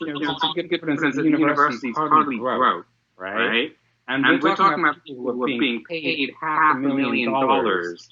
good difference in the university's hardly growth, right? And we're talking about people who are being paid $500,000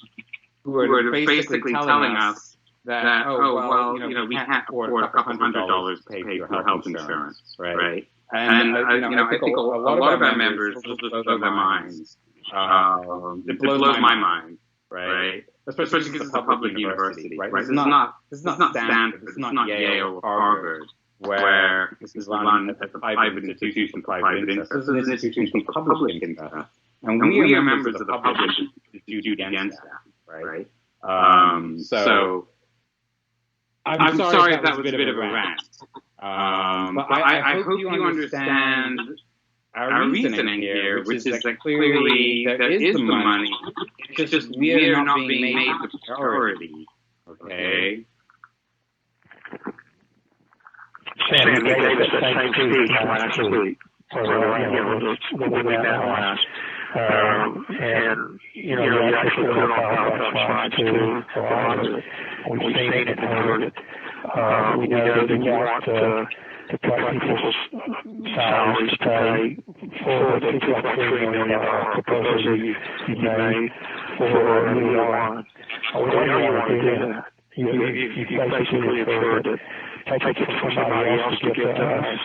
who are basically telling us that, we can't afford a couple $100 to pay for your health insurance, right? And I think a lot of our members will just blow their minds. It blows my mind, right? Especially because it's a public university, right? This is not Stanford, this is not Yale or Harvard, where this is run as a private institution, private interest. This is an institution for public interest. And we are members of the public institute against that, right? So I'm sorry if that was a bit of a rant. But I hope you understand our reasoning here, which is that clearly there is the money. It's just we are not being made the priority. Okay? Sam, you gave us the same speech last week. When we met last. And, you actually put on PowerPoint slides too, a lot of it. We've seen it and heard it. We know that you want to cut people's salaries pay for the $2.3 million proposal you made for New York. We know you want to do that. You basically prefer to take it from somebody else to give to us.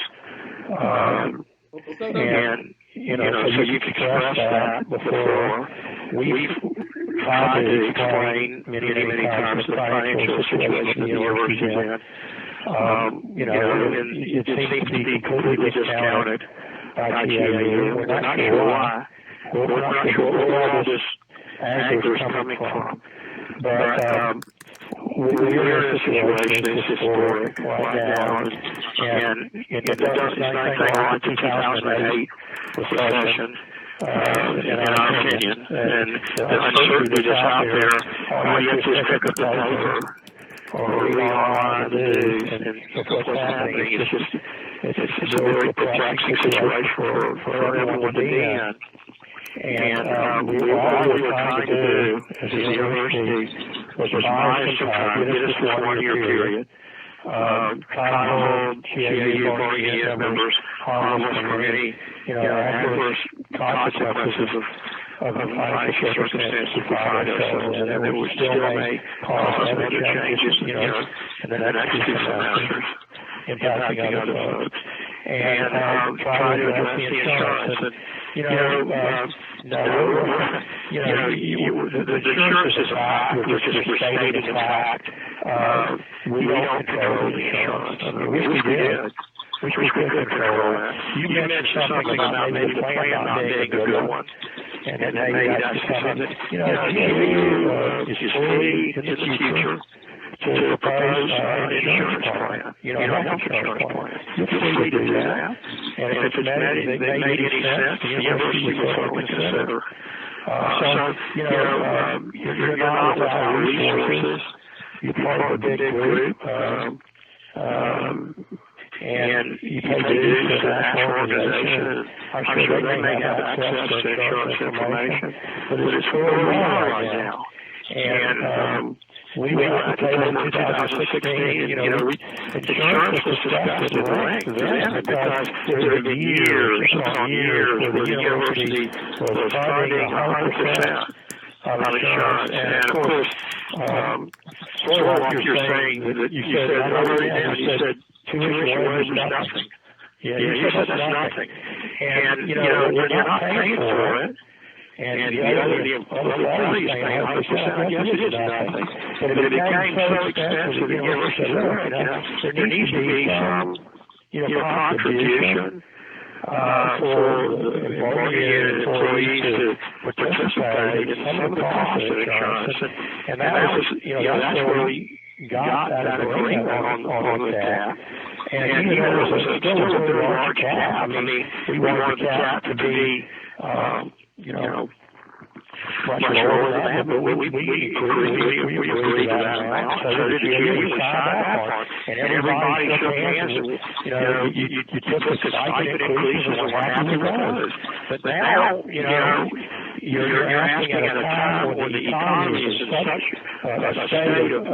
And, so you can express that before. We've tried to explain many times the financial situation the university's in. And it seems to be completely discounted by GAU. We're not sure why. We're not sure where all this anger is coming from. But we're in a situation that's historic right now, and it does anything like the 2008 recession, in our opinion, and the uncertainty that's out there. All you have to do is pick up the paper or read online the news, and look what's happening. It's a very perplexing situation for everyone to be in. And all we were trying to do as a university was buy some time, get us this 1 year period, try to hold CAU voting ES members harmless from any, adverse consequences of financial circumstances we find ourselves in, and then we still may cause other changes, in the next two semesters, impacting other folks, and try to address the insurance. And, the insurance is a fact, which is stated as fact. We don't control the insurance. I mean, we did. We could control that. You mentioned something about maybe the plan not being a good one. And maybe that's something that, CAU is free in the future to propose an insurance plan, a health insurance plan. You're free to do that. And if it's made any sense, the university will certainly consider. You're not without resources. You're part of a big group. And you pay dues to the national organization. I'm sure they may have access to insurance information, but it's where we are right now. And we were at the table in 2016, and insurance was discussed at the rank then because there had been years upon years where the university was funding 100% of insurance. And of course, sort of like you're saying, that you said earlier, you said tuition was nothing. Yeah, you said that's nothing. And, when you're not paying for it, and the other parties paying 100%, I guess it is nothing. But it became so expensive, the university said, look, there needs to be some, contribution for the employees to participate in some of the costs of insurance. And that was, that's where we got that agreement on the cap. And even though it was still a very large cap, I mean, we wanted the cap to be, much lower than that, but we agreed to that amount. So did the GU, we signed off on it. And everybody shook hands, and, you took the stipend increases and were happy with those. But now, you're asking at a time when the economy is in such a state of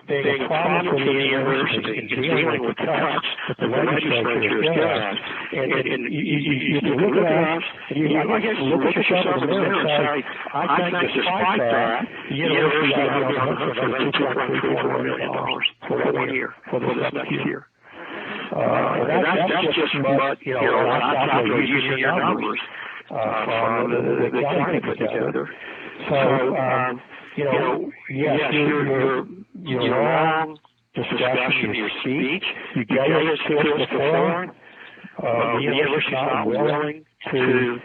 being a problem for the university and dealing with cuts that the legislature has done. And you look at us, and I guess you look at yourself in the mirror and say, I think despite that, the university ought to be on the hook for about $2.34 million for 1 year, for this next year. That's just what, I calculate using your numbers from the county put together. So, yes, your long discussion, your speech, you gave it to us before. The university is not willing to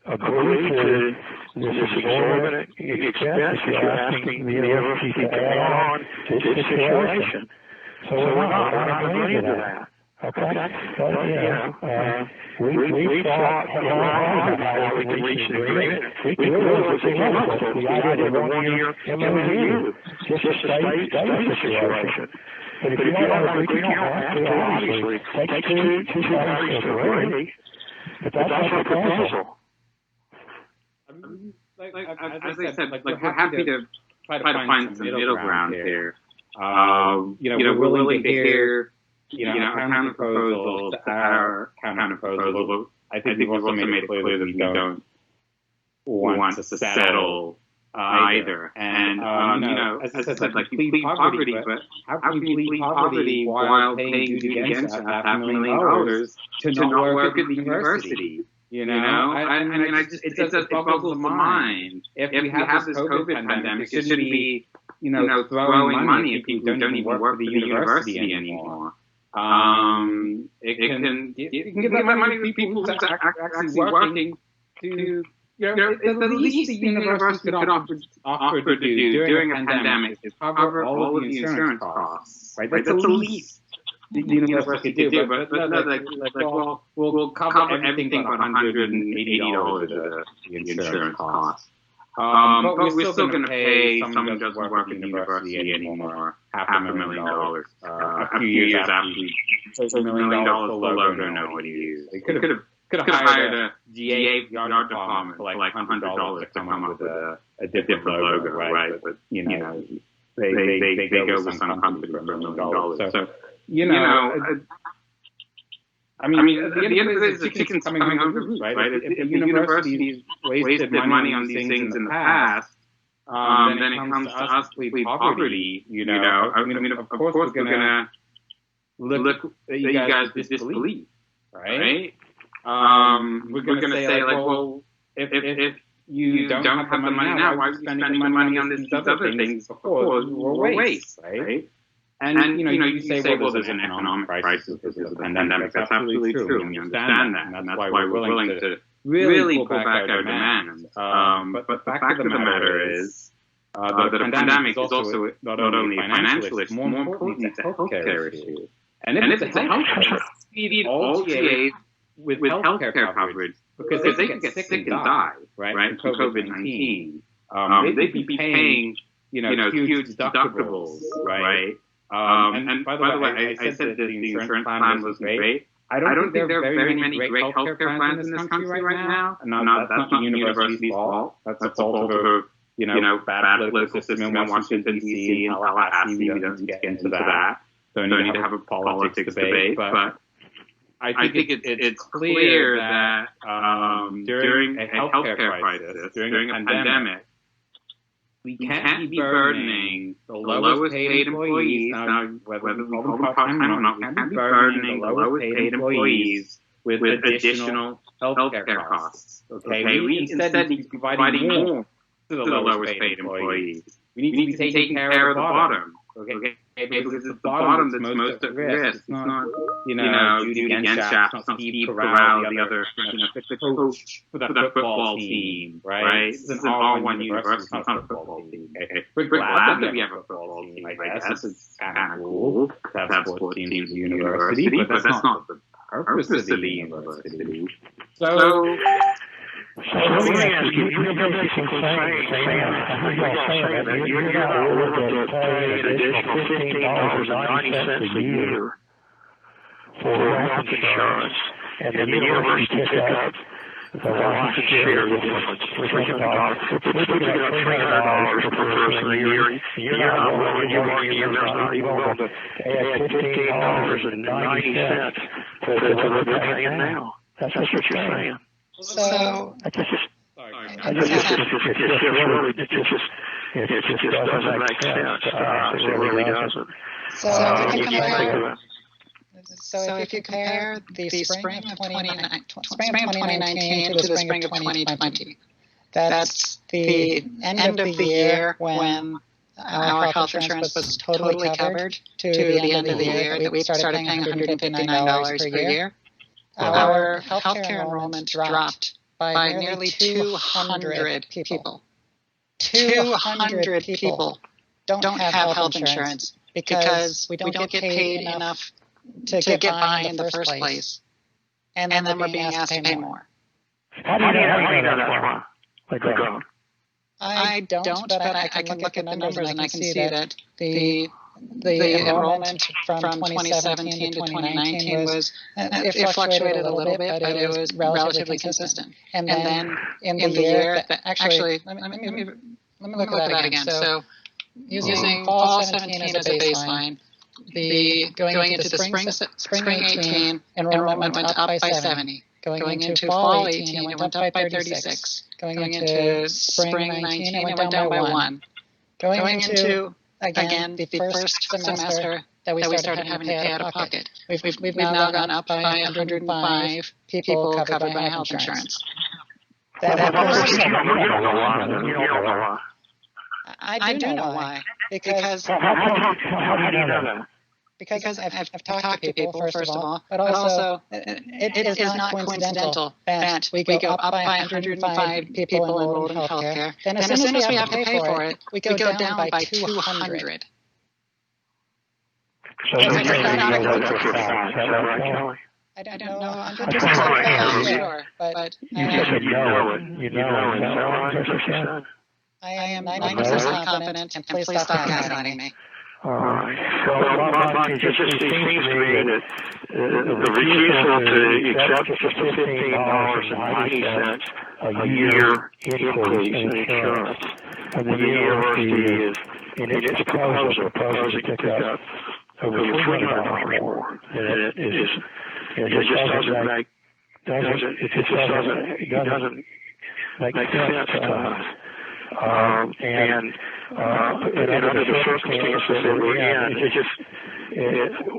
agree to this exorbitant expense that you're asking the university to add on to this situation. So we're not agreeing to that. Okay? But, we thought long about how we could reach an agreement. We really was in the idea of a 1 year MOU, just a state situation. But if you don't agree, you don't have to, obviously. It takes two parties to agree. But that's our proposal. As I said, we're happy to try to find some middle ground here. We're willing to hear counter proposals to our counter proposal, but I think we've also made it clear that we don't want to settle either. And, as I said, we plead poverty, but how can you plead poverty while paying duty against $500,000 to not work at the university? It boggles the mind. If we have this COVID pandemic, it shouldn't be, throwing money at people who don't even work for the university anymore. It can give that money to people who are actually working to, the least the university could offer to do during a pandemic is cover all of the insurance costs, right? That's the least the university could do, but we'll cover everything but $180 of the insurance costs. But we're still going to pay someone who doesn't work in the university anymore $500,000. A few years after we $1 million below, don't know what he used. They could could have hired a GA yard department for like $100 to come up with a different logo, right? But you know, they go with some company for $1 million. So you know. I mean, at the end of the day, the chicken's coming home to roost, right? If the university's wasted money on these things in the past, then it comes to us to plead poverty, you know. I mean, of course, we're going to look at you guys with disbelief, right? We're going to say, like, well, if you don't have the money now, why are you spending the money on these other things before? We're waste, right? And you know, you say, well, there's an economic crisis because of the pandemic. That's absolutely true. We understand that, and that's why we're willing to really pull back our demands. But the fact of the matter is that the pandemic is also not only a financial issue, more importantly, it's a healthcare issue. And if it's a healthcare issue, we need all GAs with healthcare coverage because they can get sick and die, right, from COVID-19. They could be paying, you know, huge deductibles, right? And by the way, I said that the insurance plan was great. I don't think there are very many great healthcare plans in this country right now. No, that's not the university's fault. That's the fault of a, you know, bad political system in Washington, D.C. and Tallahassee. We don't need to get into that. Don't need to have a politics debate. But I think it's clear that during a healthcare crisis, during a pandemic, we can't be burdening the lowest paid employees, now whether we call them part-time or not, we can't be burdening the lowest paid employees with additional healthcare costs. Okay? We instead need to be providing more to the lowest paid employees. We need to be taking care of the bottom. Okay? Because it's the bottom that's most at risk. It's not, you know, Judy Genshaft, it's not Steve Carell, the other, the coach for the football team, right? This is an R1 university, it's not a football team. Okay? We're glad that we have a football team, I guess. It's kind of cool to have sports teams at the university, but that's not the purpose of the university. So let me ask you, you're basically saying, I heard y'all saying that you're not willing to pay an additional $15.90 a year for health insurance, and the university pick up the lion's share of the difference, $300. Let's put it up $300 per person a year. You're not willing, you're not even willing to add $15.90 to what they're paying now. That's what you're saying. So, it just doesn't make sense to us. It really doesn't. So if you compare the spring of 2019 to the spring of 2020, that's the end of the year when our health insurance was totally covered to the end of the year that we started paying $159 per year. Our healthcare enrollment dropped by nearly 200 people. 200 people don't have health insurance because we don't get paid enough to get by in the first place. And then we're being asked to pay more. How do you know that's why? I don't, but I can look at the numbers and I can see that the enrollment from 2017 to 2019 was, it fluctuated a little bit, but it was relatively consistent. And then in the year, actually, let me look at that again. So using fall 17 as a baseline, going into the spring 18, enrollment went up by 70. Going into fall 18, it went up by 36. Going into spring 19, it went down by 1. Going into again, the first semester that we started having to pay out of pocket. We've now gone up by 105 people covered by health insurance. I do know why. Because how do you know that? Because I've talked to people, first of all, but also it is not coincidental that we go up by 105 people enrolled in healthcare. Then as soon as we have to pay for it, we go down by 200. So I don't know. I'm just sure, but you said you know it. I am 90% confident, and please stop gaslighting me. Well, it just seems to me that the refusal to accept just a $15.90 a year increase in insurance when the university is in its proposing to pick up over $300 more, and it just doesn't make sense to us. And under the circumstances that we're in,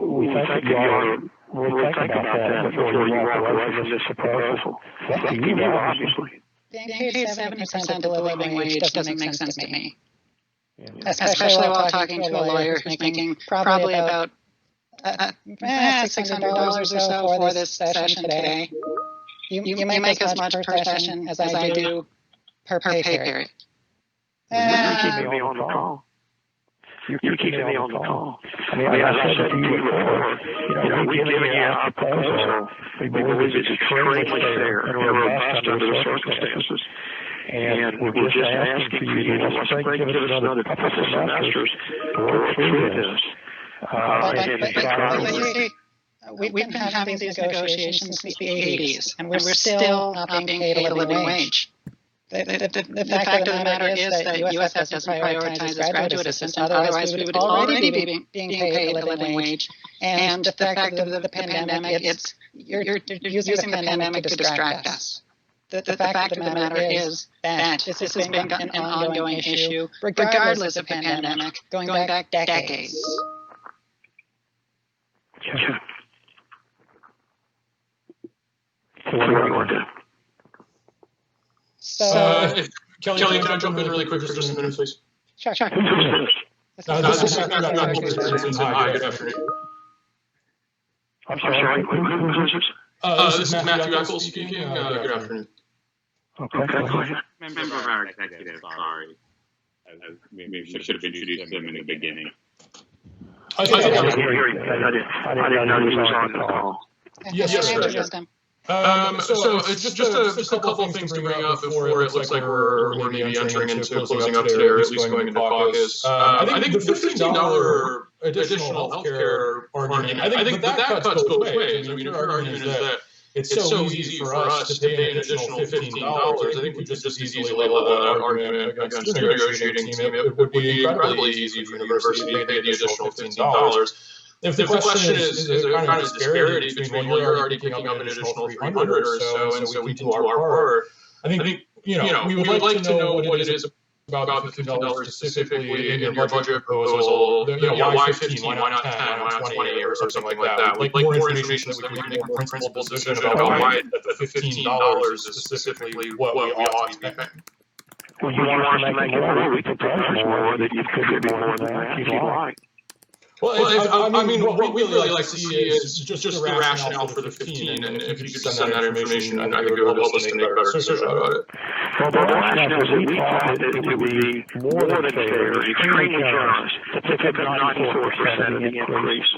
we think you ought to really think about that before you walk away from this proposal. That's to you, obviously. Being paid 70% of the living wage doesn't make sense to me. Especially while talking to a lawyer who's making probably about $600 or so for this session today. You make as much per session as I do per pay period. You're keeping me on the call. You're keeping me on the call. I mean, as I said to you before, we've given you our proposal. We believe it's extremely fair and robust under the circumstances. And we're just asking for you to give us another couple of semesters to work through this. We've been having these negotiations since the 80s, and we're still not being paid a living wage. The fact of the matter is that USF doesn't prioritize its graduate assistants, otherwise we would already be being paid a living wage. And the fact of the pandemic, you're using the pandemic to distract us. The fact of the matter is that this has been an ongoing issue, regardless of the pandemic, going back decades. Yeah. So what do you want to do? Kelly, can I jump in really quick for just a minute, please? Sure. This is Hi, good afternoon. I'm sorry, who's this? This is Matthew Eccles speaking. Good afternoon. Okay, go ahead. Member of our executive, sorry. Maybe I should have introduced them in the beginning. I didn't know he was on the call. Yes, sir. So it's just a couple of things to bring up before it looks like we're maybe entering into closing up today, or at least going into caucus. I think the $15 additional healthcare argument, I think that cuts both ways. I mean, if your argument is that it's so easy for us to pay an additional $15, I think we just as easily level that argument against your negotiating team. It would be incredibly easy for the university to pay the additional $15. If the question is a kind of disparity between, well, you're already picking up an additional 300 or so, and so we can do our part, I think we would like to know what it is about the $15 specifically in your budget proposal. Why 15? Why not 10? Why not 20 or something like that? Like more information so that we can make a more principled decision about why the $15 is specifically what we ought to be paying. Well, you want us to make more, we could propose more, that you could be more than that if you like. Well, I mean, what we really like to see is just the rationale for the 15, and if you could just send that information, I think it would help us to make a better decision about it. Well, the rationale is that we thought that it would be more than fair, extremely generous, to pick up 94% of the increase.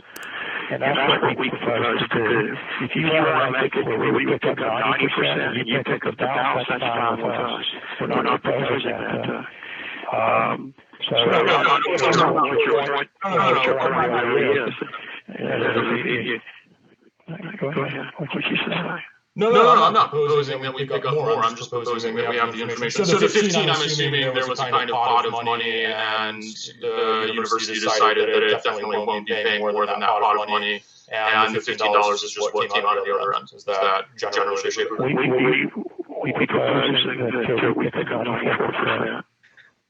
And that's what we propose to do. If you want to make it where we pick up 90% and you pick up the balance, that's fine with us. We're not proposing that. So I don't know what your idea is. Go ahead. What did you say? No, I'm not proposing that we pick up more. I'm just proposing that we have the information. So the 15, I'm assuming there was a kind of pot of money, and the university decided that it definitely won't be paying more than that pot of money, and the $15 is just what came out of the other end. Is that generally the shape of it? We propose that we pick up 94%.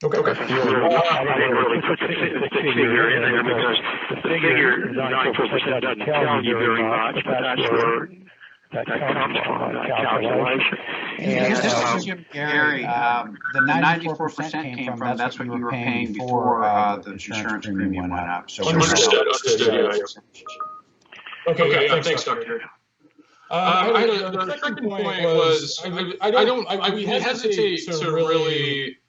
Okay. I didn't really put the figure in there because the figure 94% doesn't tell you very much, but that's where that comes from, that calculation. And just to give Gary, the 94% came from, that's what you were paying before the insurance premium went up. So understood. Okay, thanks, Doctor. The second point was, we hesitate to really.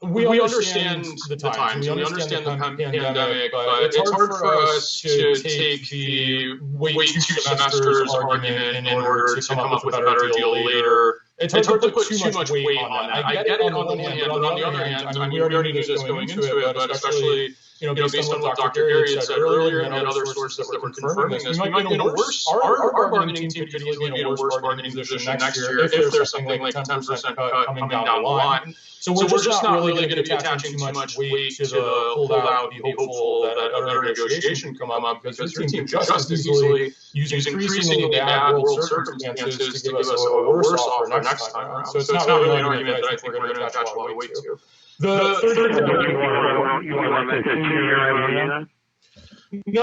We understand the times, we understand the pandemic, but it's hard for us to take the wait 2 semesters argument in order to come up with a better deal later. It's hard to put too much weight on that. I get it on the one hand, but on the other hand, I mean, we already knew this going into it, but especially based on what Dr. Gary had said earlier and other sources that were confirming this, we might be in a worse, our bargaining team could easily be in a worse bargaining position next year if there's something like 10% cut coming down the line. So we're just not really going to be attaching too much weight to the holdout, be hopeful that a better negotiation come up, because your team could just as easily use increasingly bad world circumstances to give us a worse offer next time around. So it's not really an argument that I think we're going to attach a lot of weight to. The third thing you want to make a 2-year idea? No.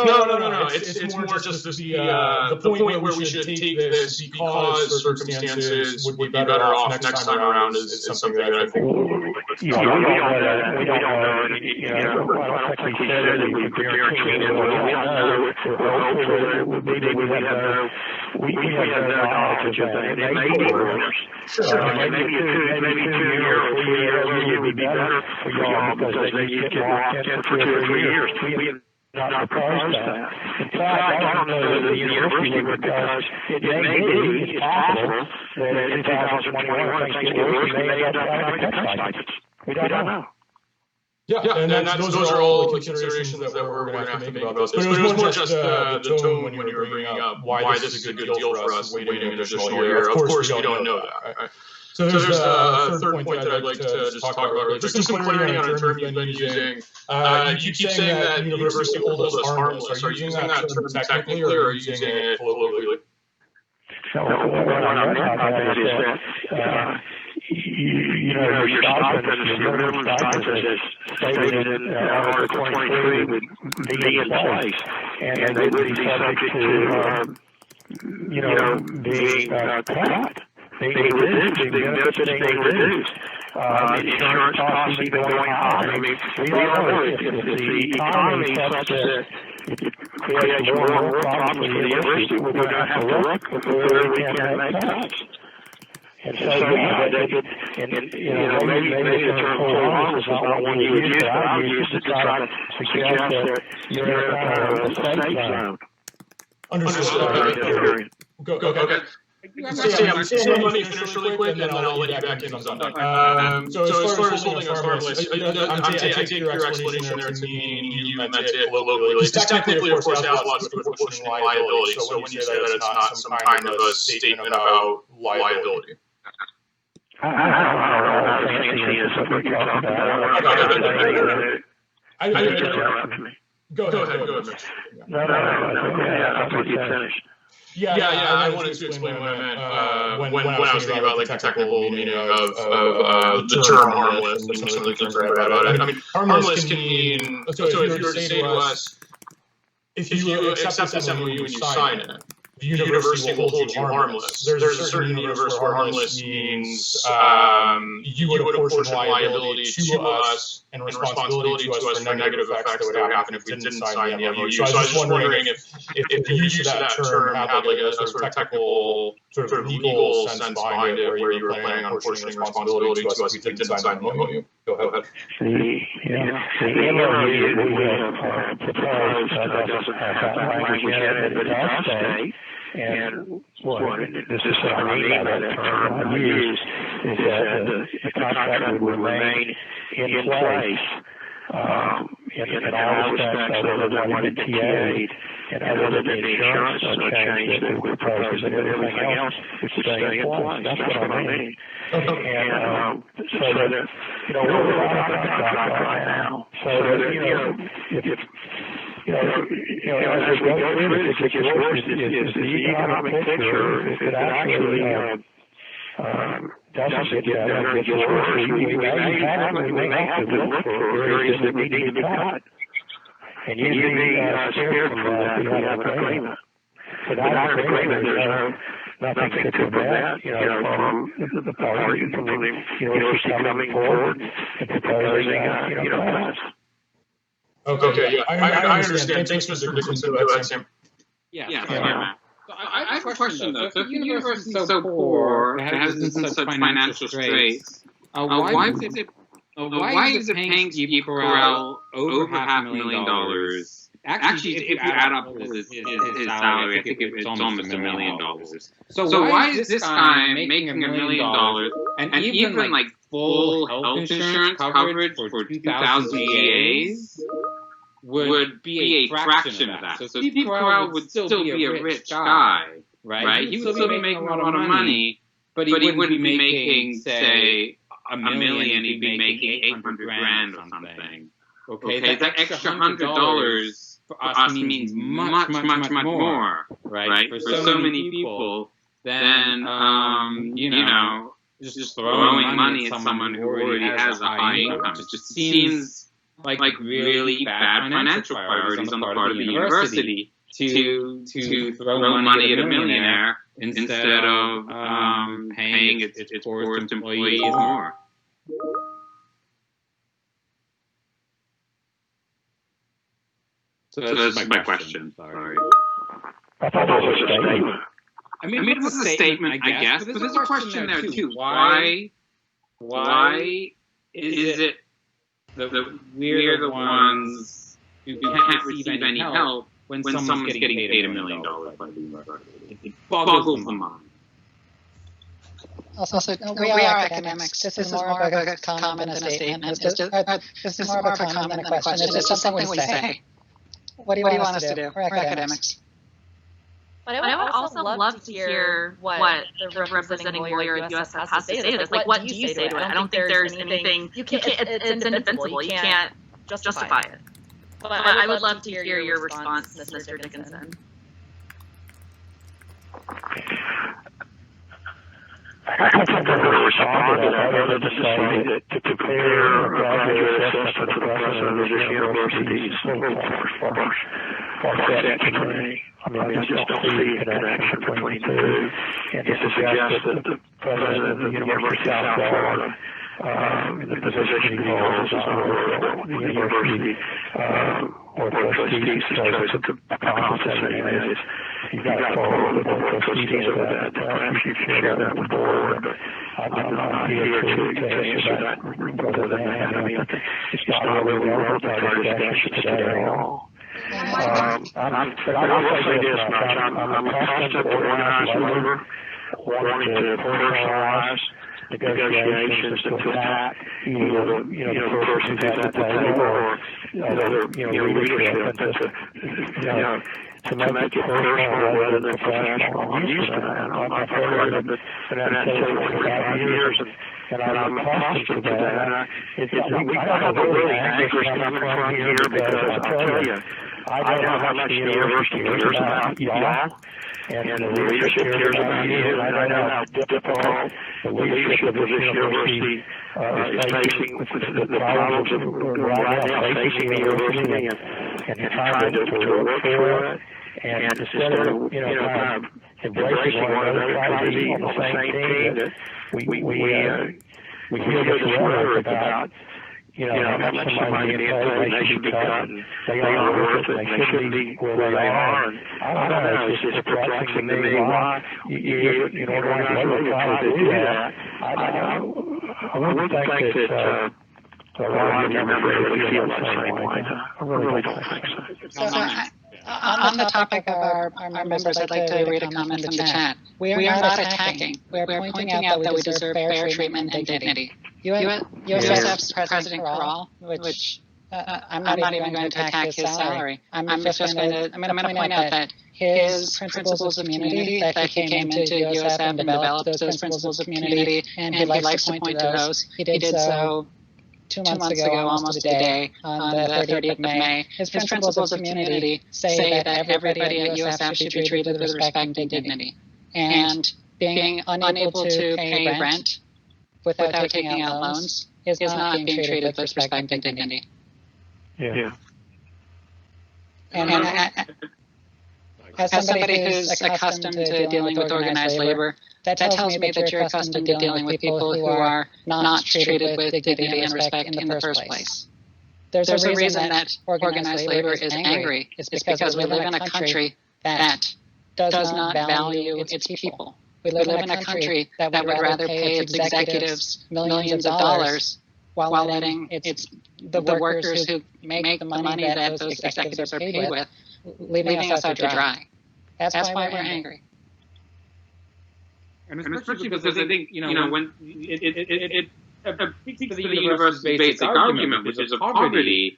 It's more just the point where we should take this because circumstances would be better off next time around is something that I think we don't know. I don't think we said it. We guarantee it. We don't know. We're hopeful that it would be that we have no knowledge of that. It may be worse. Maybe a 2-year or 3-year would be better for y'all because they get locked in for 2 or 3 years. Not opposed to that. In fact, I don't know that the university would, because it may be, it's possible that in 2021 things get worse and they end up having a cut license. We don't know. Yeah, and those are all the considerations that we're going to have to make about this. But it was more just the tone when you were bringing up why this is a good deal for us waiting an additional year. Of course, we don't know that. Right? So there's a third point that I'd like to just talk about really. Just some clarity on a term you've been using. You keep saying that university hold us harmless. Are you using that term technically, or are you using it colloquially? So what I meant by that is that your stipends, your minimum stipends as stated in Article 23 would be in place, and they would be subject to being cut. Being reduced, the benefits being reduced, insurance costs even going higher. I mean, we all know if the economy is such that it creates more and more problems for the university, we're going to have to look before we can make cuts. And so, maybe the term full harmless is not one you would use, but I would use it to try to suggest that you're in a safe zone. Understood. Okay. Sam, let me finish really quick, and then I'll let you back in on done. So as far as holding us harmless, I take your explanation there to mean you meant it colloquially. Because technically, of course, outlaws is proportioning liability. So when you say that it's not some kind of a statement about liability. I don't know how fancy is what you're talking about. Go ahead, Mitch. No, I thought you finished. Yeah, I wanted to explain what I meant when I was thinking about like the technical meaning of the term harmless and some of the things I read about it. I mean, harmless can mean, so if you were to say to us, if you accept this MOU and you sign it, the university will hold you harmless. There's a certain universe where harmless means you would apportion liability to us and responsibility to us for negative effects that would happen if we didn't sign the MOU. So I was just wondering if the use of that term had like a sort of technical, sort of legal sense behind it, where you were planning on apportioning responsibility to us if we didn't sign the MOU. Go ahead. The MOU we have proposed doesn't have that language in it, but it does say, and this is what I mean by that term I use, is that the contract would remain in place in all respects other than when it TA'd, and other than the insurance change that we proposed, and everything else would stay in place. That's what I mean. And so that, we're without a contract right now. So that, as we go through this, it gets worse. Is the economic picture, if it actually doesn't get better, it gets worse, we may have to look for areas that need to be cut. And you be scared from that if we have an agreement. Without an agreement, there's nothing to prevent, from the party, from the university coming forward and proposing, cuts. Okay, yeah, I understand. Thanks, Mr. Dickinson. Go ahead, Sam. Yeah. So I have a question, though. So if the university is so poor, it has in such financial straits, why is it paying people out over $500,000? Actually, if you add up his salary, I think it's almost $1 million. So why is this guy making $1 million and even like full health insurance coverage for 2,000 EAs? would be a fraction of that. So Steve Carell would still be a rich guy, right? He would still be making a lot of money, but he wouldn't be making, say, $1 million. He'd be making $800,000 or something. Okay, that extra $100 for us means much more, right? For so many people than just throwing money at someone who already has a high income. It just seems like really bad financial priorities on the part of the university to throw money at a millionaire instead of paying its poorest employees more. So that's my question. Sorry. I thought that was a statement. I mean, it was a statement, I guess, but there's a question there too. Why is it that we're the ones who can't receive any help when someone's getting paid $1 million by the university? It boggles the mind. Also, we are academics. This is more of a comment than a statement. This is more of a comment than a question. It's just something we say. What do you want us to do? We're academics. But I would also love to hear what the representing lawyer at USF has to say to this. Like, what do you say to it? I don't think there's anything. It's indefensible. You can't justify it. But I would love to hear your response, Mr. Dickinson. I don't think they're going to respond to that other than to say that to compare a graduate assessment to the president of this university is a little far-fetched to me. I mean, I just don't see a connection between the two. And to suggest that the president of the University of South Florida, the position he holds is not the university or trustees chose to compensate him as. You've got to follow the board of trustees over that. Perhaps you can share that with the board, but I'm not here to answer that rather than that. I mean, it's not really relevant to our discussion today at all. But I will say this much. I'm accustomed to organized labor, wanting to personalize negotiations and to attack either the person who's at the table or other leadership, and to make it personal rather than professional. I'm used to that. I've heard of it for 45 years, and I'm accustomed to that. We have a really angry coming from here because I tell you, I know how much the university cares about y'all, and the leadership cares about you. I know how difficult the leadership of this university is facing with the problems of right now facing the university and trying to work through it. And instead of, kind of embracing one another, trying to be on the same team, that we hear this rhetoric about, how much somebody getting paid, they should be cut, and they aren't worth it, and they shouldn't be where they are. And I don't know, it's just perplexing to me why you organize labor try to do that. I wouldn't think that a lot of your members really feel the same way. I really don't think so. On the topic of our members, I'd like to read a comment from the chat. We are not attacking. We are pointing out that we deserve fair treatment and dignity. USF's President Carell, which I'm not even going to attack his salary. I'm going to point out that his principles of community, that he came into USF and developed those principles of community, and he likes to point to those. He did so 2 months ago, almost today, on the 30th of May. His principles of community say that everybody at USF should be treated with respect and dignity. And being unable to pay rent without taking out loans is not being treated with respect and dignity. Yeah. And as somebody who's accustomed to dealing with organized labor, that tells me that you're accustomed to dealing with people who are not treated with dignity and respect in the first place. There's a reason that organized labor is angry. It's because we live in a country that does not value its people. We live in a country that would rather pay its executives millions of dollars while letting the workers who make the money that those executives are paid with, leaving us out to dry. That's why we're angry. And especially because I think, when it speaks to the university's basic argument, which is of poverty,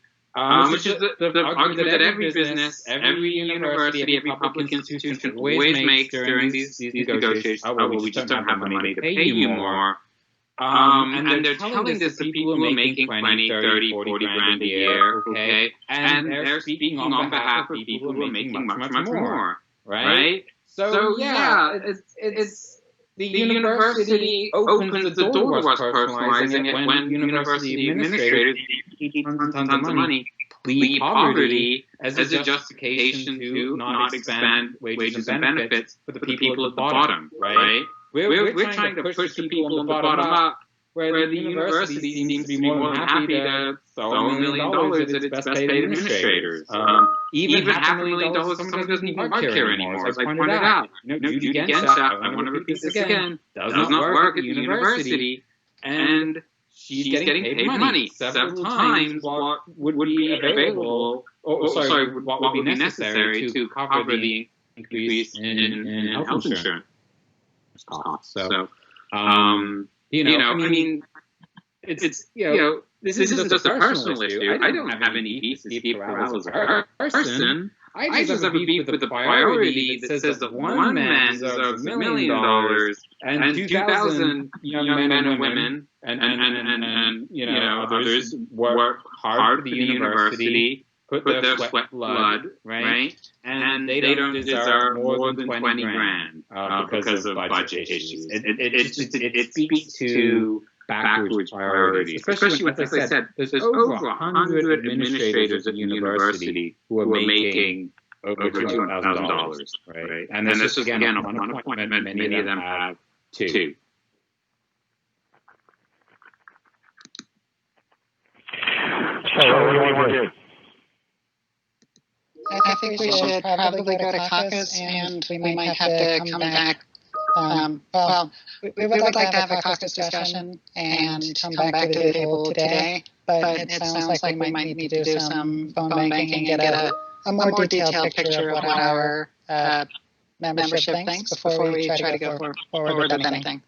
which is the argument that every business, every university, every public institution always makes during these negotiations. Oh, well, we just don't have the money to pay you more. And they're telling this to people who are making 20, 30, 40 grand a year, okay? And they're speaking on behalf of people who are making much more, right? So yeah, it's the university opens the door to us personalizing it when university administrators need tons of money, plead poverty as a justification to not expand wages and benefits for the people at the bottom, right? We're trying to push the people on the bottom up, where the university seems to be more than happy to throw $1 million at its best paid administrators. Even $500,000 someone doesn't even work here anymore, as I pointed out. Judy Genshaw, I want to repeat this again, does not work at the university, and she's getting paid money several times what would be available, what would be necessary to cover the increase in health insurance costs. So, I mean, it's this isn't just a personal issue. I don't have any beef with Steve Carell as a person. I just have a beef with the priority that says that one man deserves $1 million and 2,000 young men and women and others work hard for the university, put their sweat blood, right? And they don't deserve more than 20 grand because of budget issues. It speaks to backwards priorities, especially when, as I said, there's over 100 administrators at the university who are making over $200,000, right? And this is, again, a one appointment. Many of them have two. So what do you want to do? I think we should probably go to caucus, and we might have to come back. We would like to have a caucus discussion and come back to the table today, but it sounds like we might need to do some phone banking and get a more detailed picture of what our membership thinks before we try to go forward with anything.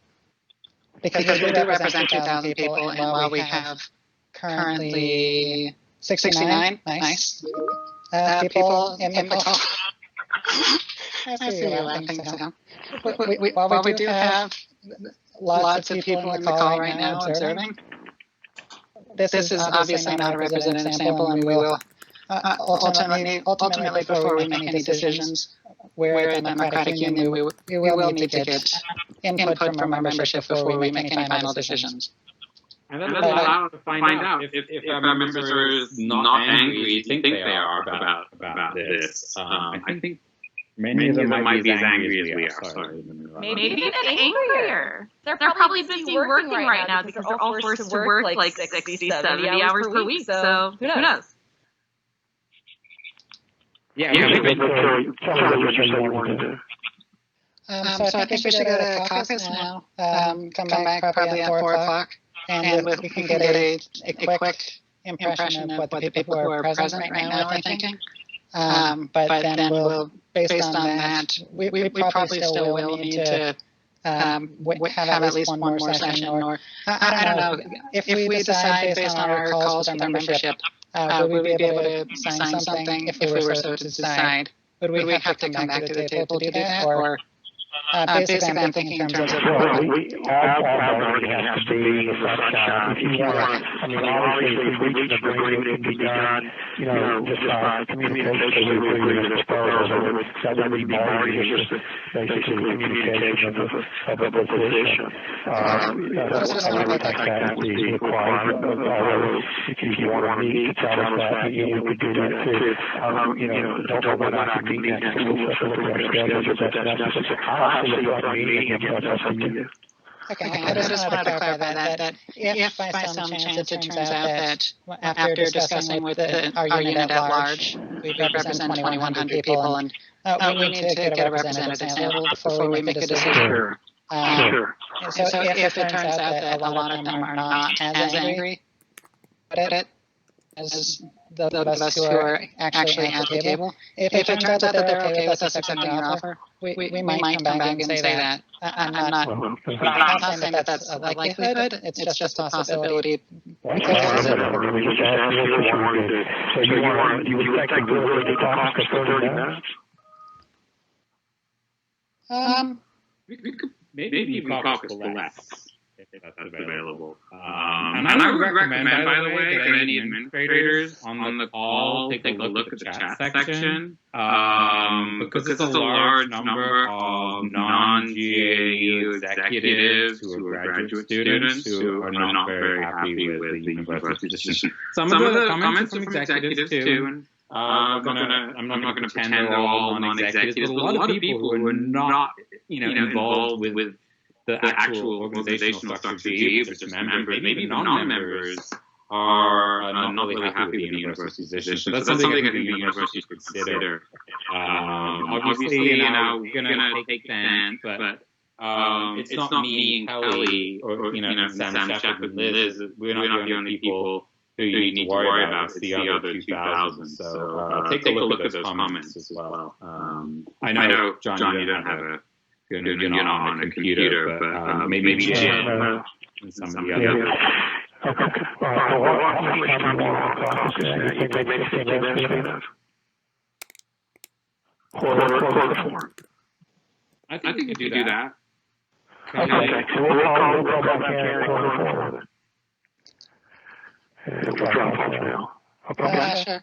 Because we do represent 2,000 people, and while we have currently 69, nice. People in the call. I see you laughing, so. While we do have lots of people in the call right now observing, this is obviously not a representative sample, and we will ultimately before we make any decisions, we're a Democratic Union, we will need to get input from our membership before we make any final decisions. And then allow to find out if our members are not angry as you think they are about this. I think many of them might be as angry as we are. Sorry. Maybe even angrier. They're probably busy working right now because they're all forced to work like 60, 70 hours per week. So who knows? Yeah, tell me what you said you wanted to do. So I think we should go to caucus now. Come back probably at 4 o'clock. And we can get a quick impression of what the people who are present right now are thinking. But then we'll, based on that, we probably still will need to have at least one more session. Or I don't know, if we decide based on our calls with our membership, would we be able to sign something if we were so to decide? Would we have to come back to the table to do that? Or basically, I'm thinking in terms of all already has to be the sunshine. If you want, I mean, obviously, if we reach an agreement, it can be done, just by communication with the proposal. That would be more just basically communication of a position. I would think that would be required. Although, if you want to meet to tell us that, we could do that too. Don't know whether I can meet next week. We'll look at our schedules. That's Okay, I just wanted to clarify that if by some chance it turns out that after discussing with our unit at large, we represent 2,100 people, and we need to get a representative sample before we make a decision. Sure. So if it turns out that a lot of them are not as angry about it, as the of us who are actually at the table. If it turns out that they're okay with us accepting your offer, we might come back and say that. I'm not saying that that's a likelihood. It's just a possibility. Because So you would like to really take the caucus for 30 minutes? We could maybe caucus for less, if that's available. And I would recommend, by the way, that any administrators on the call take a look at the chat section, because it's a large number of non-GAU executives who are graduate students who are not very happy with the university position. Some of the comments are from executives too, and I'm not gonna pretend they're all non-executives, but a lot of people who are not, involved with the actual organizational structure of GAU, but just members, maybe non-members, are not really happy with the university position. So that's something I think the university should consider. Obviously, we're gonna take that, but it's not me and Kelly or Sam Shepard and Liz. We're not the only people who you need to worry about. It's the other 2,000. So take a look at those comments as well. I know, John, you don't have you're not on a computer, but maybe Jim and some of the others. Okay. How much time do you want to caucus? You think maybe 15 minutes enough? Quarter to 4. I think we could do that. Okay. So we'll go back here at quarter to 4. And we'll drop off now. Okay. Sure.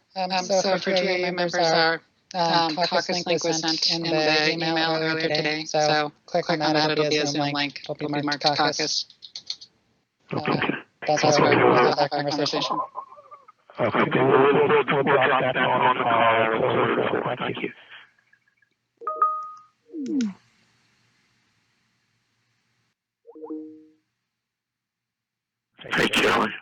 So for GA members, our caucus link was sent in the email earlier today. So click on that. It'll be a Zoom link. It'll be marked caucus. Okay. That's where we'll have our conversation. Okay. We'll drop that on the call. Thank you. Hey, Kelly.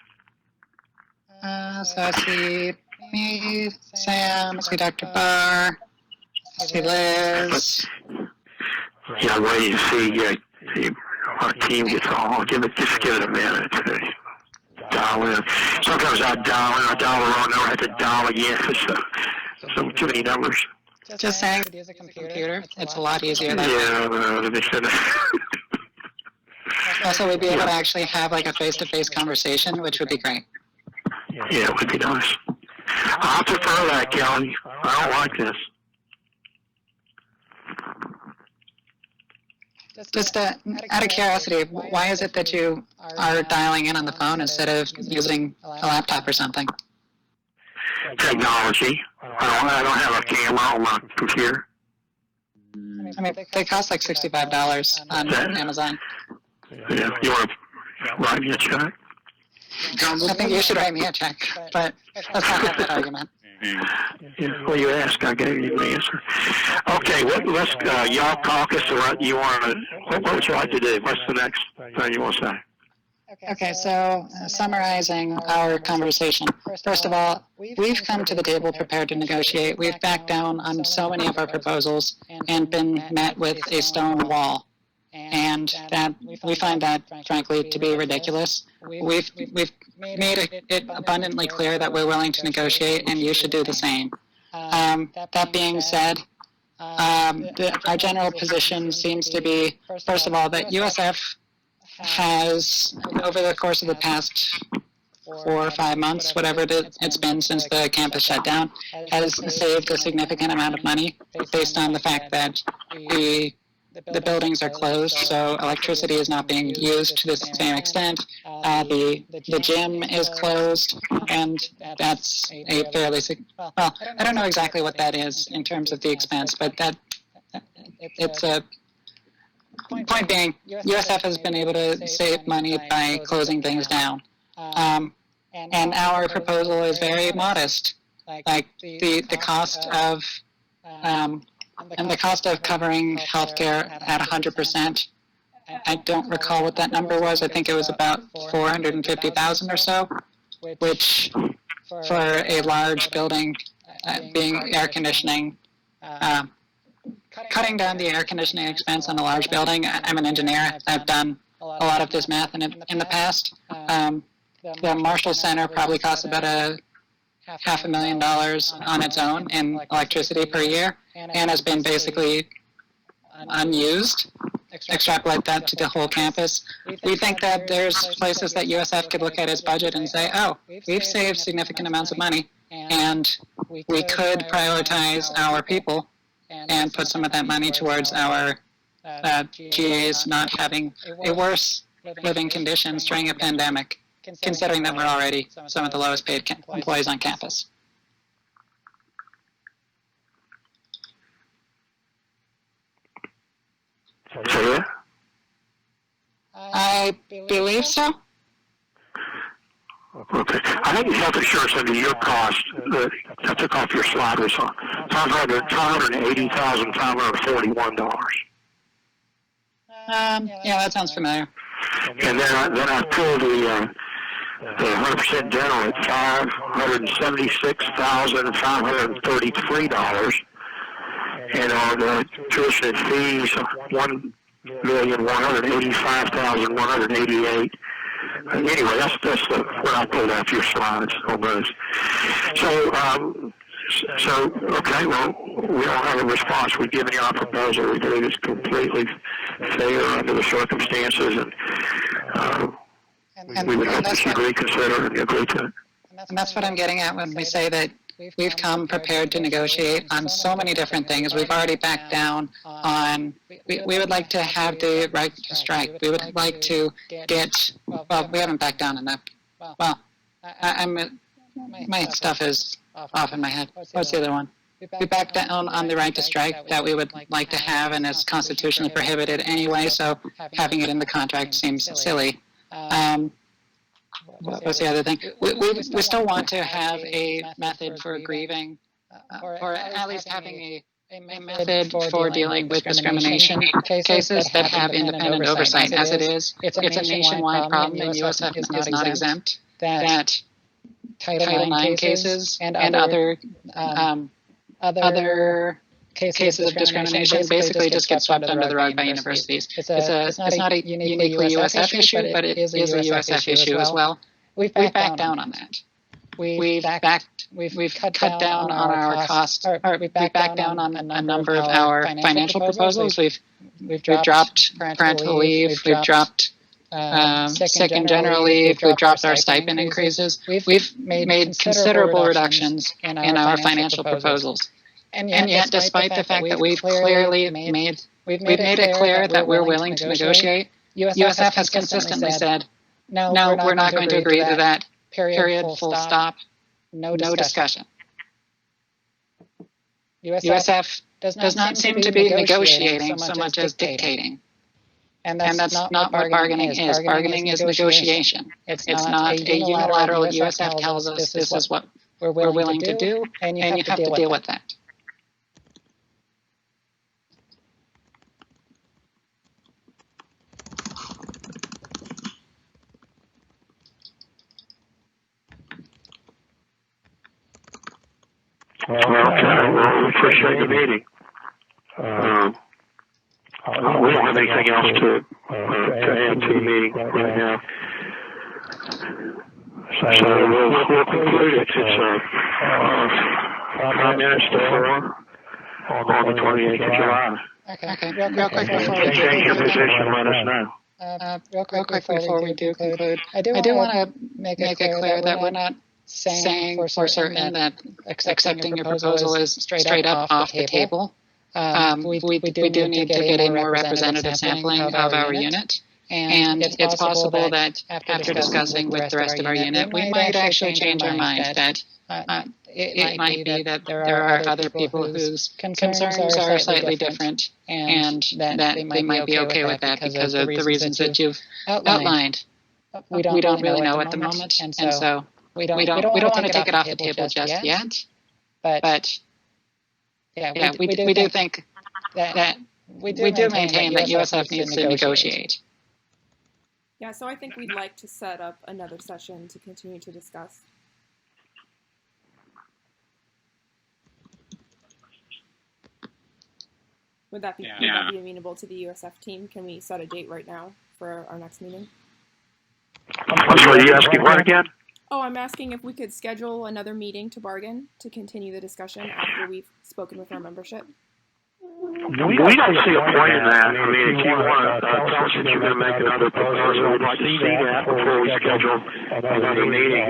So I see me, Sam, I see Dr. Barr, I see Liz. Yeah, wait to see our team gets on. Just give it a minute to dial in. Sometimes I dial the wrong number, I have to dial again. So too many numbers. Just saying, use a computer. It's a lot easier that way. Yeah, they should have. Also, we'd be able to actually have like a face-to-face conversation, which would be great. Yeah, it would be nice. I prefer that, Kelly. I don't like this. Just out of curiosity, why is it that you are dialing in on the phone instead of using a laptop or something? Technology. I don't have a camera on my computer. I mean, they cost like $65 on Amazon. Yeah, you want to write me a check? I think you should write me a check, but let's not have that argument. Yeah, well, you asked, I gave you the answer. Okay, let's y'all caucus. Or what you want to? What would you like to do? What's the next thing you want to say? Okay, so summarizing our conversation. First of all, we've come to the table prepared to negotiate. We've backed down on so many of our proposals and been met with a stone wall. And that we find that, frankly, to be ridiculous. We've made it abundantly clear that we're willing to negotiate, and you should do the same. That being said, our general position seems to be, first of all, that USF has, over the course of the past 4 or 5 months, whatever it's been since the campus shut down, has saved a significant amount of money based on the fact that the buildings are closed, so electricity is not being used to the same extent. The gym is closed, and that's a fairly well, I don't know exactly what that is in terms of the expense, but it's a point being, USF has been able to save money by closing things down. And our proposal is very modest. Like the cost of and the cost of covering healthcare at 100%, I don't recall what that number was. I think it was about $450,000 or so, which for a large building being air conditioning, cutting down the air conditioning expense on a large building. I'm an engineer. I've done a lot of this math in the past. The Marshall Center probably costs about $500,000 on its own in electricity per year and has been basically unused. Extrapolate that to the whole campus. We think that there's places that USF could look at its budget and say, oh, we've saved significant amounts of money, and we could prioritize our people and put some of that money towards our GAs not having a worse living conditions during a pandemic, considering that we're already some of the lowest paid employees on campus. So, yeah? I believe so. Okay. I think the health insurance under your cost, I took off your slide, was $580,541. Yeah, that sounds familiar. And then I pulled the 100% dental at $576,533, and on the tuition and fees, $1,185,188. Anyway, that's what I pulled out your slides on those. So okay, well, we don't have a response. We've given you our proposal. We believe it's completely fair under the circumstances, and we would hope that you reconsider and agree to it. And that's what I'm getting at when we say that we've come prepared to negotiate on so many different things. We've already backed down on, we would like to have the right to strike. We would like to get, well, we haven't backed down on that. Well, my stuff is off in my head. What's the other one? We backed down on the right to strike that we would like to have, and it's constitutionally prohibited anyway, so having it in the contract seems silly. What's the other thing? We still want to have a method for grieving, or at least having a method for dealing with discrimination cases that have independent oversight. As it is, it's a nationwide problem, and USF is not exempt. That Title IX cases and other cases of discrimination basically just get swept under the rug by universities. It's not a uniquely USF issue, but it is a USF issue as well. We've backed down on that. We've cut down on our costs. We've backed down on a number of our financial proposals. We've dropped parental leave. We've dropped sick and general leave. We've dropped our stipend increases. We've made considerable reductions in our financial proposals. And yet, despite the fact that we've clearly made it clear that we're willing to negotiate, USF has consistently said, no, we're not going to agree to that. Period, full stop, no discussion. USF does not seem to be negotiating so much as dictating. And that's not what bargaining is. Bargaining is negotiation. It's not a unilateral USF tells us this is what we're willing to do, and you have to deal with that. Okay, well, we appreciate the meeting. We don't have anything else to add to the meeting right now. So we'll conclude it. It's 5 minutes to 4 on the 28th of July. Okay. Real quick before we Change your position, let us know. real quick before we do conclude, I do want to make it clear that we're not saying for certain that accepting your proposal is straight up off the table. We do need to get a more representative sampling of our unit. And it's possible that after discussing with the rest of our unit, we might actually change our mind that it might be that there are other people whose concerns are slightly different and that they might be okay with that because of the reasons that you've outlined. We don't really know at the moment, and so we don't want to take it off the table just yet. But yeah, we do think that we do maintain that USF needs to negotiate. Yeah, so I think we'd like to set up another session to continue to discuss. Would that be amenable to the USF team? Can we set a date right now for our next meeting? I'm sorry, you asking what again? Oh, I'm asking if we could schedule another meeting to bargain to continue the discussion after we've spoken with our membership. We don't see a point in that. I mean, if you want to tell us that you're going to make another proposal, we'd like to see that before we schedule another meeting.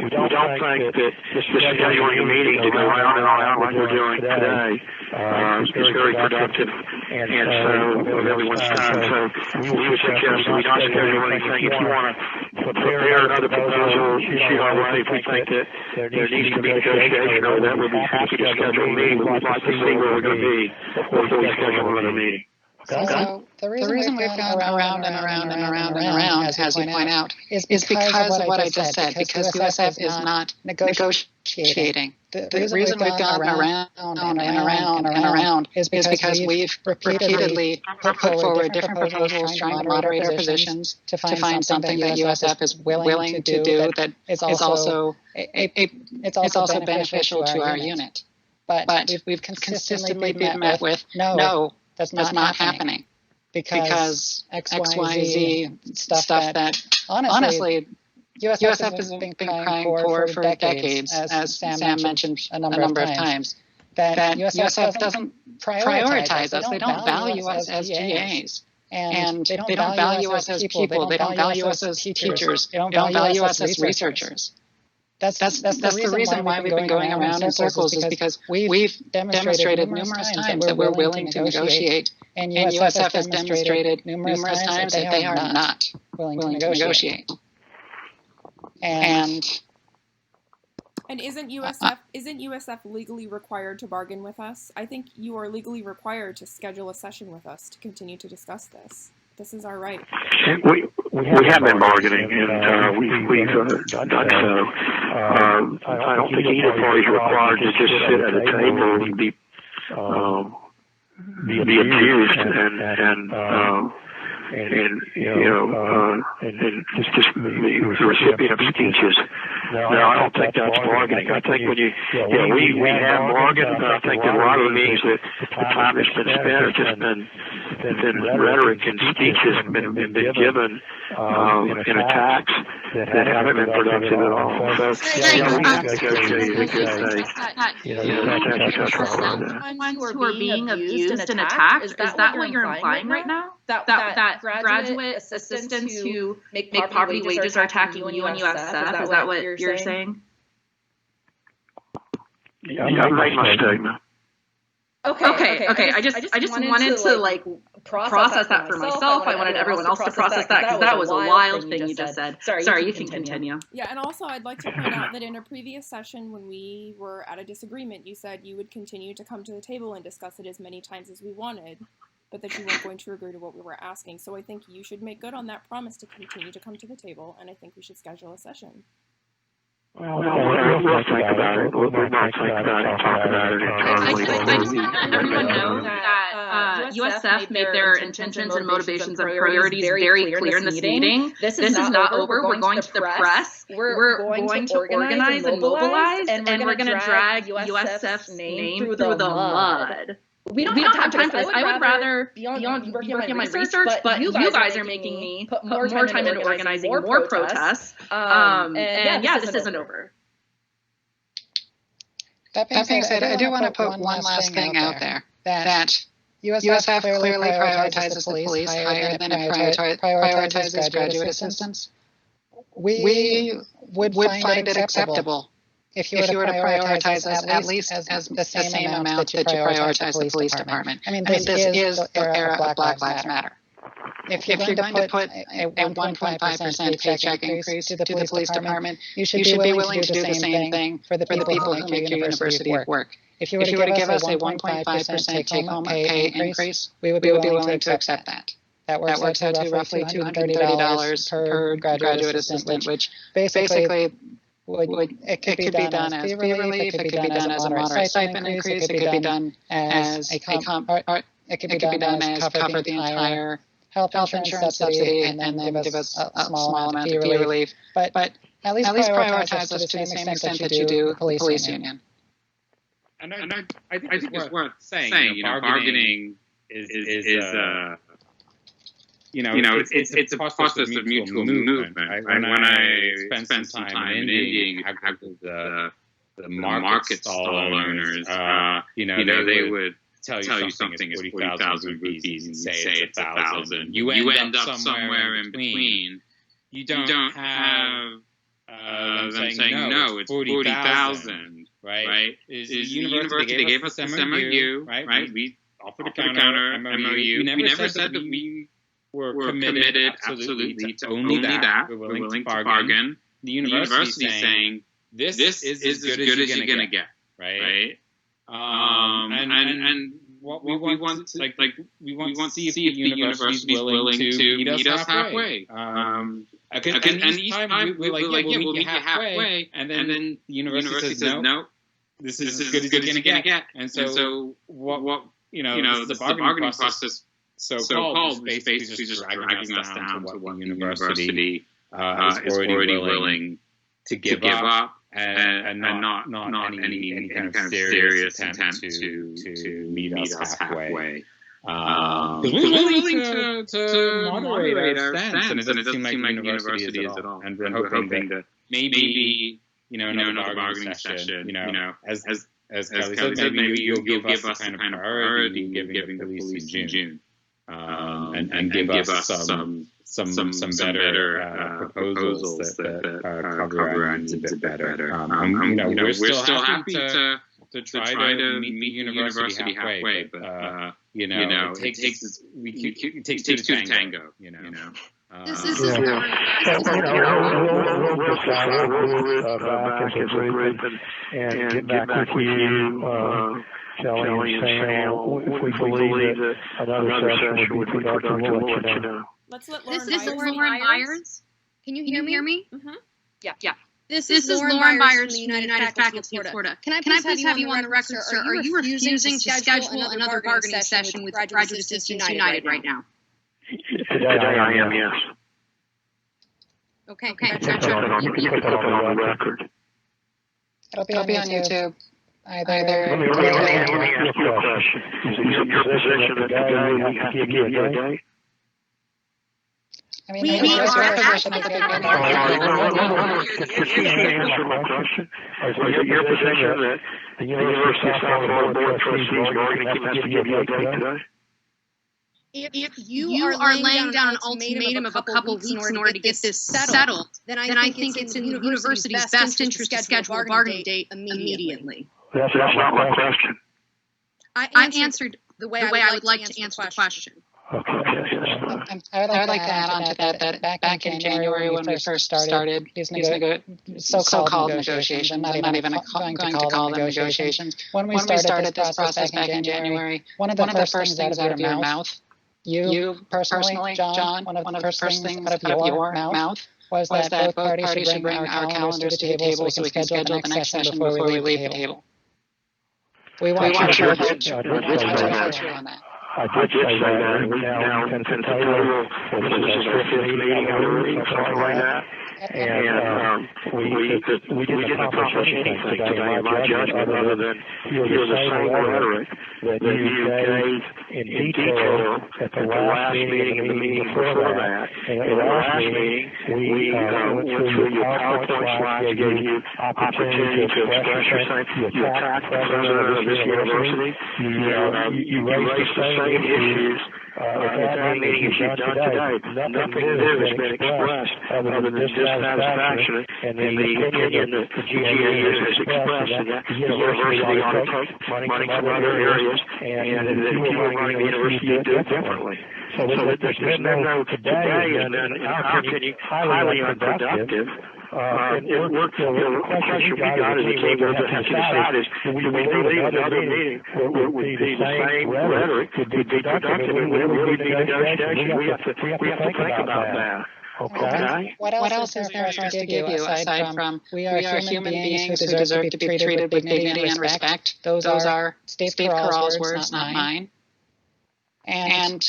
We don't think that just scheduling a meeting to go round and round like we're doing today is very productive and so of everyone's time. So we would suggest that we not schedule anything. If you want to prepare another proposal, shoot our way. If we think that there needs to be negotiation over that, we'll be happy to schedule a meeting, but we'd like to see where we're going to be before we schedule another meeting. So the reason we've gone around and around and around and around, as you point out, is because of what I just said, because USF is not negotiating. The reason we've gone around and around and around is because we've repeatedly put forward different proposals trying to moderate our positions to find something that USF is willing to do that is also beneficial to our unit. But we've consistently been met with, no, that's not happening. Because XYZ stuff that honestly, USF has been crying for decades, as Sam mentioned a number of times, that USF doesn't prioritize us. They don't value us as GAs. And they don't value us as people. They don't value us as teachers. They don't value us as researchers. That's the reason why we've been going around in circles is because we've demonstrated numerous times that we're willing to negotiate, and USF has demonstrated numerous times that they are not willing to negotiate. And isn't USF legally required to bargain with us? I think you are legally required to schedule a session with us to continue to discuss this. This is our right. We have been bargaining, and we've done so. I don't think either party is required to just sit at a table and be abused and just the recipient of speeches. No, I don't think that's bargaining. I think when we have bargained, but I think that a lot of the meetings that the time that's been spent has just been rhetoric and speeches been given in attacks that haven't been productive at all. So, we have negotiated a good thing. Ones who are being abused and attacked, is that what you're implying right now? That graduate assistants who make poverty wages are attacking you and USF? Is that what you're saying? Yeah, I made my statement. Okay. I just wanted to process that for myself. I wanted everyone else to process that because that was a wild thing you just said. Sorry, you can continue. Yeah, and also I'd like to point out that in a previous session when we were at a disagreement, you said you would continue to come to the table and discuss it as many times as we wanted, but that you weren't going to agree to what we were asking. So I think you should make good on that promise to continue to come to the table, and I think we should schedule a session. Well, we'll think about it. We'll not think about it, talk about it internally. I just want everyone to know that USF made their intentions and motivations and priorities very clear in this meeting. This is not over. We're going to the press. We're going to organize and mobilize, and we're going to drag USF's name through the mud. We don't have time for this. I would rather be working on my research, but you guys are making me put more time into organizing more protests. And this isn't over. That being said, I do want to put one last thing out there, that USF clearly prioritizes the police higher than it prioritizes graduate assistants. We would find it acceptable if you were to prioritize us at least as the same amount that you prioritize the police department. I mean, this is the era of Black Lives Matter. If you're going to put a 1.5% paycheck increase to the police department, you should be willing to do the same thing for the people who make your university work. If you were to give us a 1.5% take-home pay increase, we would be willing to accept that. That works out to roughly $230 per graduate assistant, which basically it could be done as fee relief, it could be done as a moderate stipend increase, it could be done as cover the entire health insurance subsidy and then give us a small amount of fee relief. But at least prioritize us to the same extent that you do the police union. And I think, it's worth saying, bargaining is it's a process of mutual movement. Right? When I spent some time in India, you had the market stall owners, they would tell you something is 40,000 rupees and say it's 1,000. You end up somewhere in between. You don't have them saying, no, it's 40,000, right? Is the university, they gave us this MOU, right? We offered a counter MOU. We never said that we were committed absolutely to only that. We're willing to bargain. The university is saying, this is as good as you're going to get, right? And what we want to see if the university is willing to meet us halfway. And each time we're like, we'll meet you halfway, and then the university says, no, this is as good as you're going to get. And so what the bargaining process so-called is basically just dragging us down to what the university is already willing to give up. And not any kind of serious attempt to meet us halfway. Because we're willing to moderate our stance, and it doesn't seem like the university is at all. And we're hoping that maybe another bargaining session, as Kelly said, maybe you'll give us the kind of priority you're giving the police in June, and give us some better proposals that cover our needs a bit better. We're still happy to try to meet the university halfway, but it takes two to tango. This is Lauren. We'll sit back as a group and get back with you, Kelly and Sam. If we believe that another session would be productive, we'll let you know. Let's let Lauren This is Lauren Byers. Can you hear me? Mm-hmm. Yeah. This is Lauren Byers from the United Faculty of Florida. Can I please have you on the record, sir? Are you refusing to schedule another bargaining session with Graduate Assistants United right now? Today I am, yes. Okay. Put that on the record. It'll be on YouTube. Let me ask you a question. Is it your position that today we have to give you a day? I mean, We your are position at the beginning. Can you answer my question? Is it your position that the University of South Florida Board of Trustees bargaining team has to give you a day today? If you are laying down an ultimatum of a couple weeks in order to get this settled, then I think it's in the university's best interest to schedule a bargaining date immediately. That's not my question. I answered the way I would like to answer the question. Okay. I would like to add on to that back in January when we first started these so-called negotiations, I'm not even going to call them negotiations. When we started this process back in January, one of the first things out of your mouth, you personally, John, one of the first things out of your mouth was that both parties should bring our calendars to the table so we can schedule the next session before we leave the table. We want your attention on that. I did say that, and we now intend to table, this is our fifth meeting, something like that. And we didn't accomplish anything today, in my judgment, other than hear the same rhetoric that you gave in detail at the last meeting and the meeting before that. And at the last meeting, we went through your PowerPoint slides, gave you opportunity to express yourself. You attacked the president of this university. You raised the same issues at that meeting as you've done today. Nothing new has been expressed other than dissatisfaction and the opinion that the GAU has expressed that the university ought to take money from other areas and that if you were running the university, you'd do it differently. So there's no today, and then, in our opinion, highly unproductive. The question we got as a team will have to decide is, do we believe another meeting would be the same rhetoric, would be productive, and would really be negotiation? We have to think about that. Okay. What else is there for us to give you aside from we are human beings who deserve to be treated with dignity and respect? Those are Steve Carell's words, not mine. And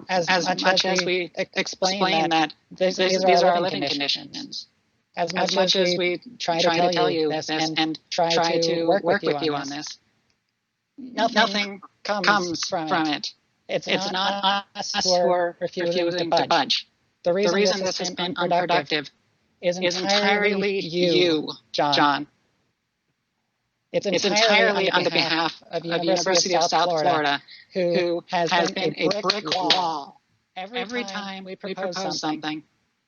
as much as we explain that these are our living conditions, as much as we try to tell you this and try to work with you on this, nothing comes from it It's not us who are refusing to budge. The reason this has been unproductive is entirely you, John. It's entirely on the behalf of the University of South Florida, who has been a brick wall. Every time we propose something,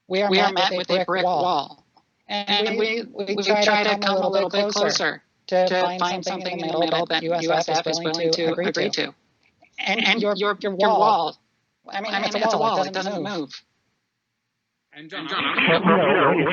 we are met with a brick wall. And we try to come a little bit closer to find something in the middle that USF is willing to agree to. And your wall, I mean, it's a wall, it doesn't move. And John, if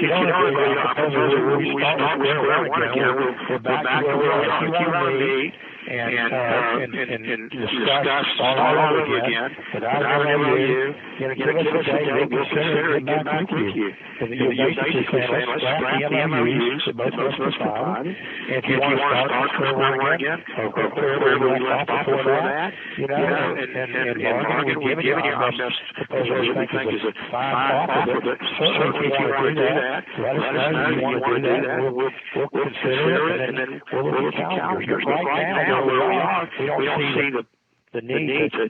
you don't agree on proposal, we start with square one again. We're back to where we want to be and discuss all over again. Without MOU, give us a day, we'll consider it, get back with you. And you're basically saying, let's scrap the MOUs that both of us provided. If you want to start from square one again, or where we left off before that, and bargain, we've given you our best proposal we think is a fine offer, but certainly if you want to do that, let us know you want to do that. We'll consider it, and then we'll look at calendars. But right now, where we are, we don't see the need to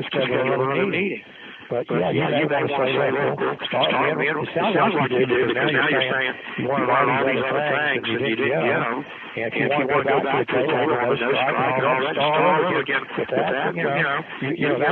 schedule another meeting. But yeah, you may want to say, look, start again. It sounds like you do, because now you're saying you want to learn all these other things, and you didn't get them. And if you want to go back to the table on the no strike and all that, start over again with that, that's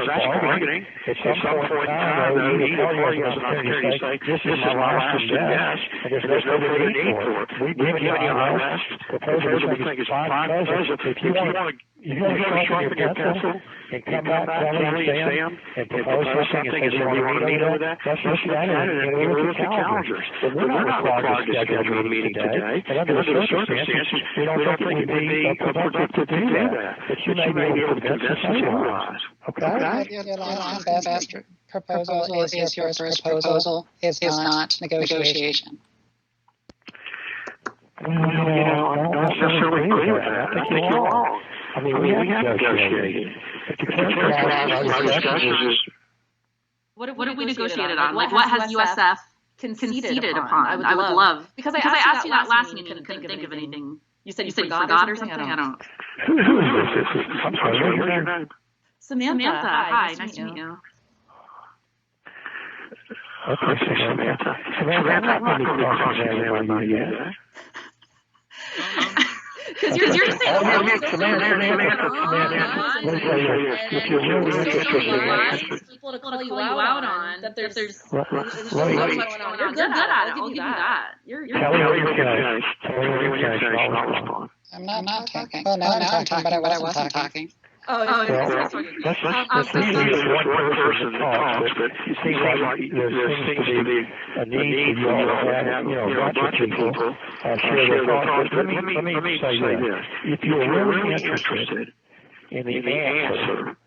bargaining. At some point in time, though, either party has an opportunity to say, this is my last suggest, and there's no further need for it. We've given you our last proposal we think is fine proposal. If you want to sharpen your pencil and come back, Kelly and Sam, and propose something and say, we want to meet over that, let's look at it and we'll look at calendars. But we're not required to schedule a meeting today. And under the circumstances, we don't think it would be productive to do that. But you may be able to convince us otherwise. Okay? Your best proposal is your first proposal is not negotiation. Well, I don't necessarily agree with that. I think you're wrong. I mean, we have negotiated. If you characterize our discussions as... What have we negotiated on? Like, what has USF conceded upon? I would love. Because I asked you that last meeting and couldn't think of anything. You said you forgot or something? I don't. Who is this? I'm sorry, what's your name? Samantha. Hi, nice to meet you. Okay, Samantha. Samantha, I'm not going to cross-examine about you today. Because you're saying if you're really interested, people to call you out on that there's so much going on. You're good at it. I'll give you that. You're Kelly, when you're finished, I'll respond. I'm not talking. Well, now I'm talking, but I wasn't talking. Let's usually there's one person that talks, but it seems like there seems to be a need for you all to have, a bunch of people share their thoughts. But let me say this. If you're really interested in the answer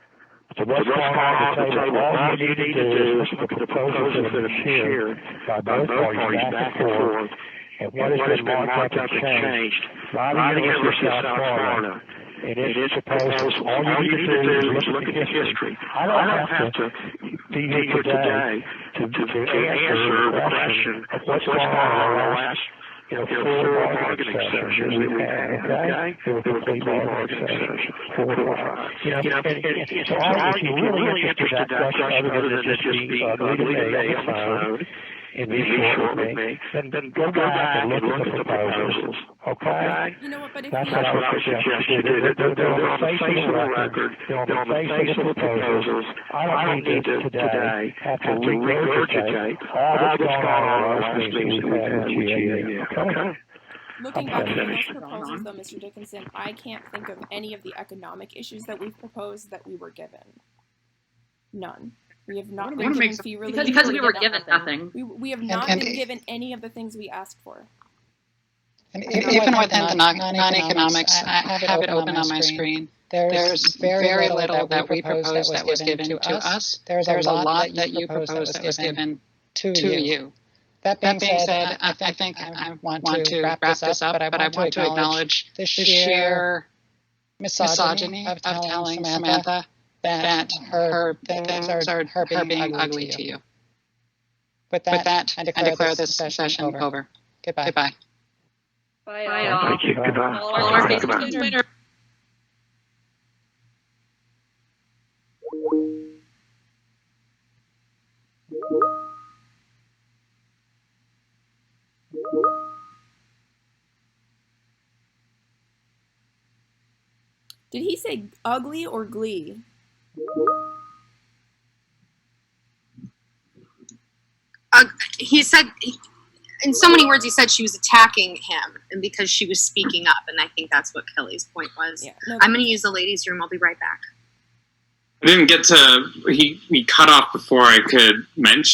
to what's going on at the table, all you need to do is look at the proposals that have been shared by both parties back and forth, and what has been marked up and changed by the University of South Florida. And it's proposed. All you need to do is look at the history. I don't have to be here today to answer the question of what's going on in the last, 4 bargaining sessions that we had. Okay, there were complete bargaining sessions, 4 or 5. So if you're really interested in that question, other than just being legally on the phone and be short with me, then go back and look at the proposals. Okay? You know what, but if That's what I would suggest you do. They're on the face of the record. They're on the face of the proposals. I don't need to today have to regurgitate all that's gone on in the last meetings we've had with GAA. Okay? looking back at those proposals, though, Mr. Dickinson, I can't think of any of the economic issues that we've proposed that we were given. None. We have not been given fee relief. Because we were given nothing. We have not been given any of the things we asked for. And even within the non-economics, I have it open on my screen. There's very little that we proposed that was given to us. There's a lot that you proposed that was given to you. That being said, I think I want to wrap this up, but I want to acknowledge the sheer misogyny of telling Samantha that her things are her being ugly to you. With that, I declare this session over. Goodbye. Bye, all. Thank you. Goodbye. Follow our Facebook and Twitter. Did he say ugly or glee? He said, in so many words, he said she was attacking him, and because she was speaking up, and I think that's what Kelly's point was. Yeah, no, I'm going to use the ladies' room. I'll be right back. I didn't get to. He cut off before I could mention.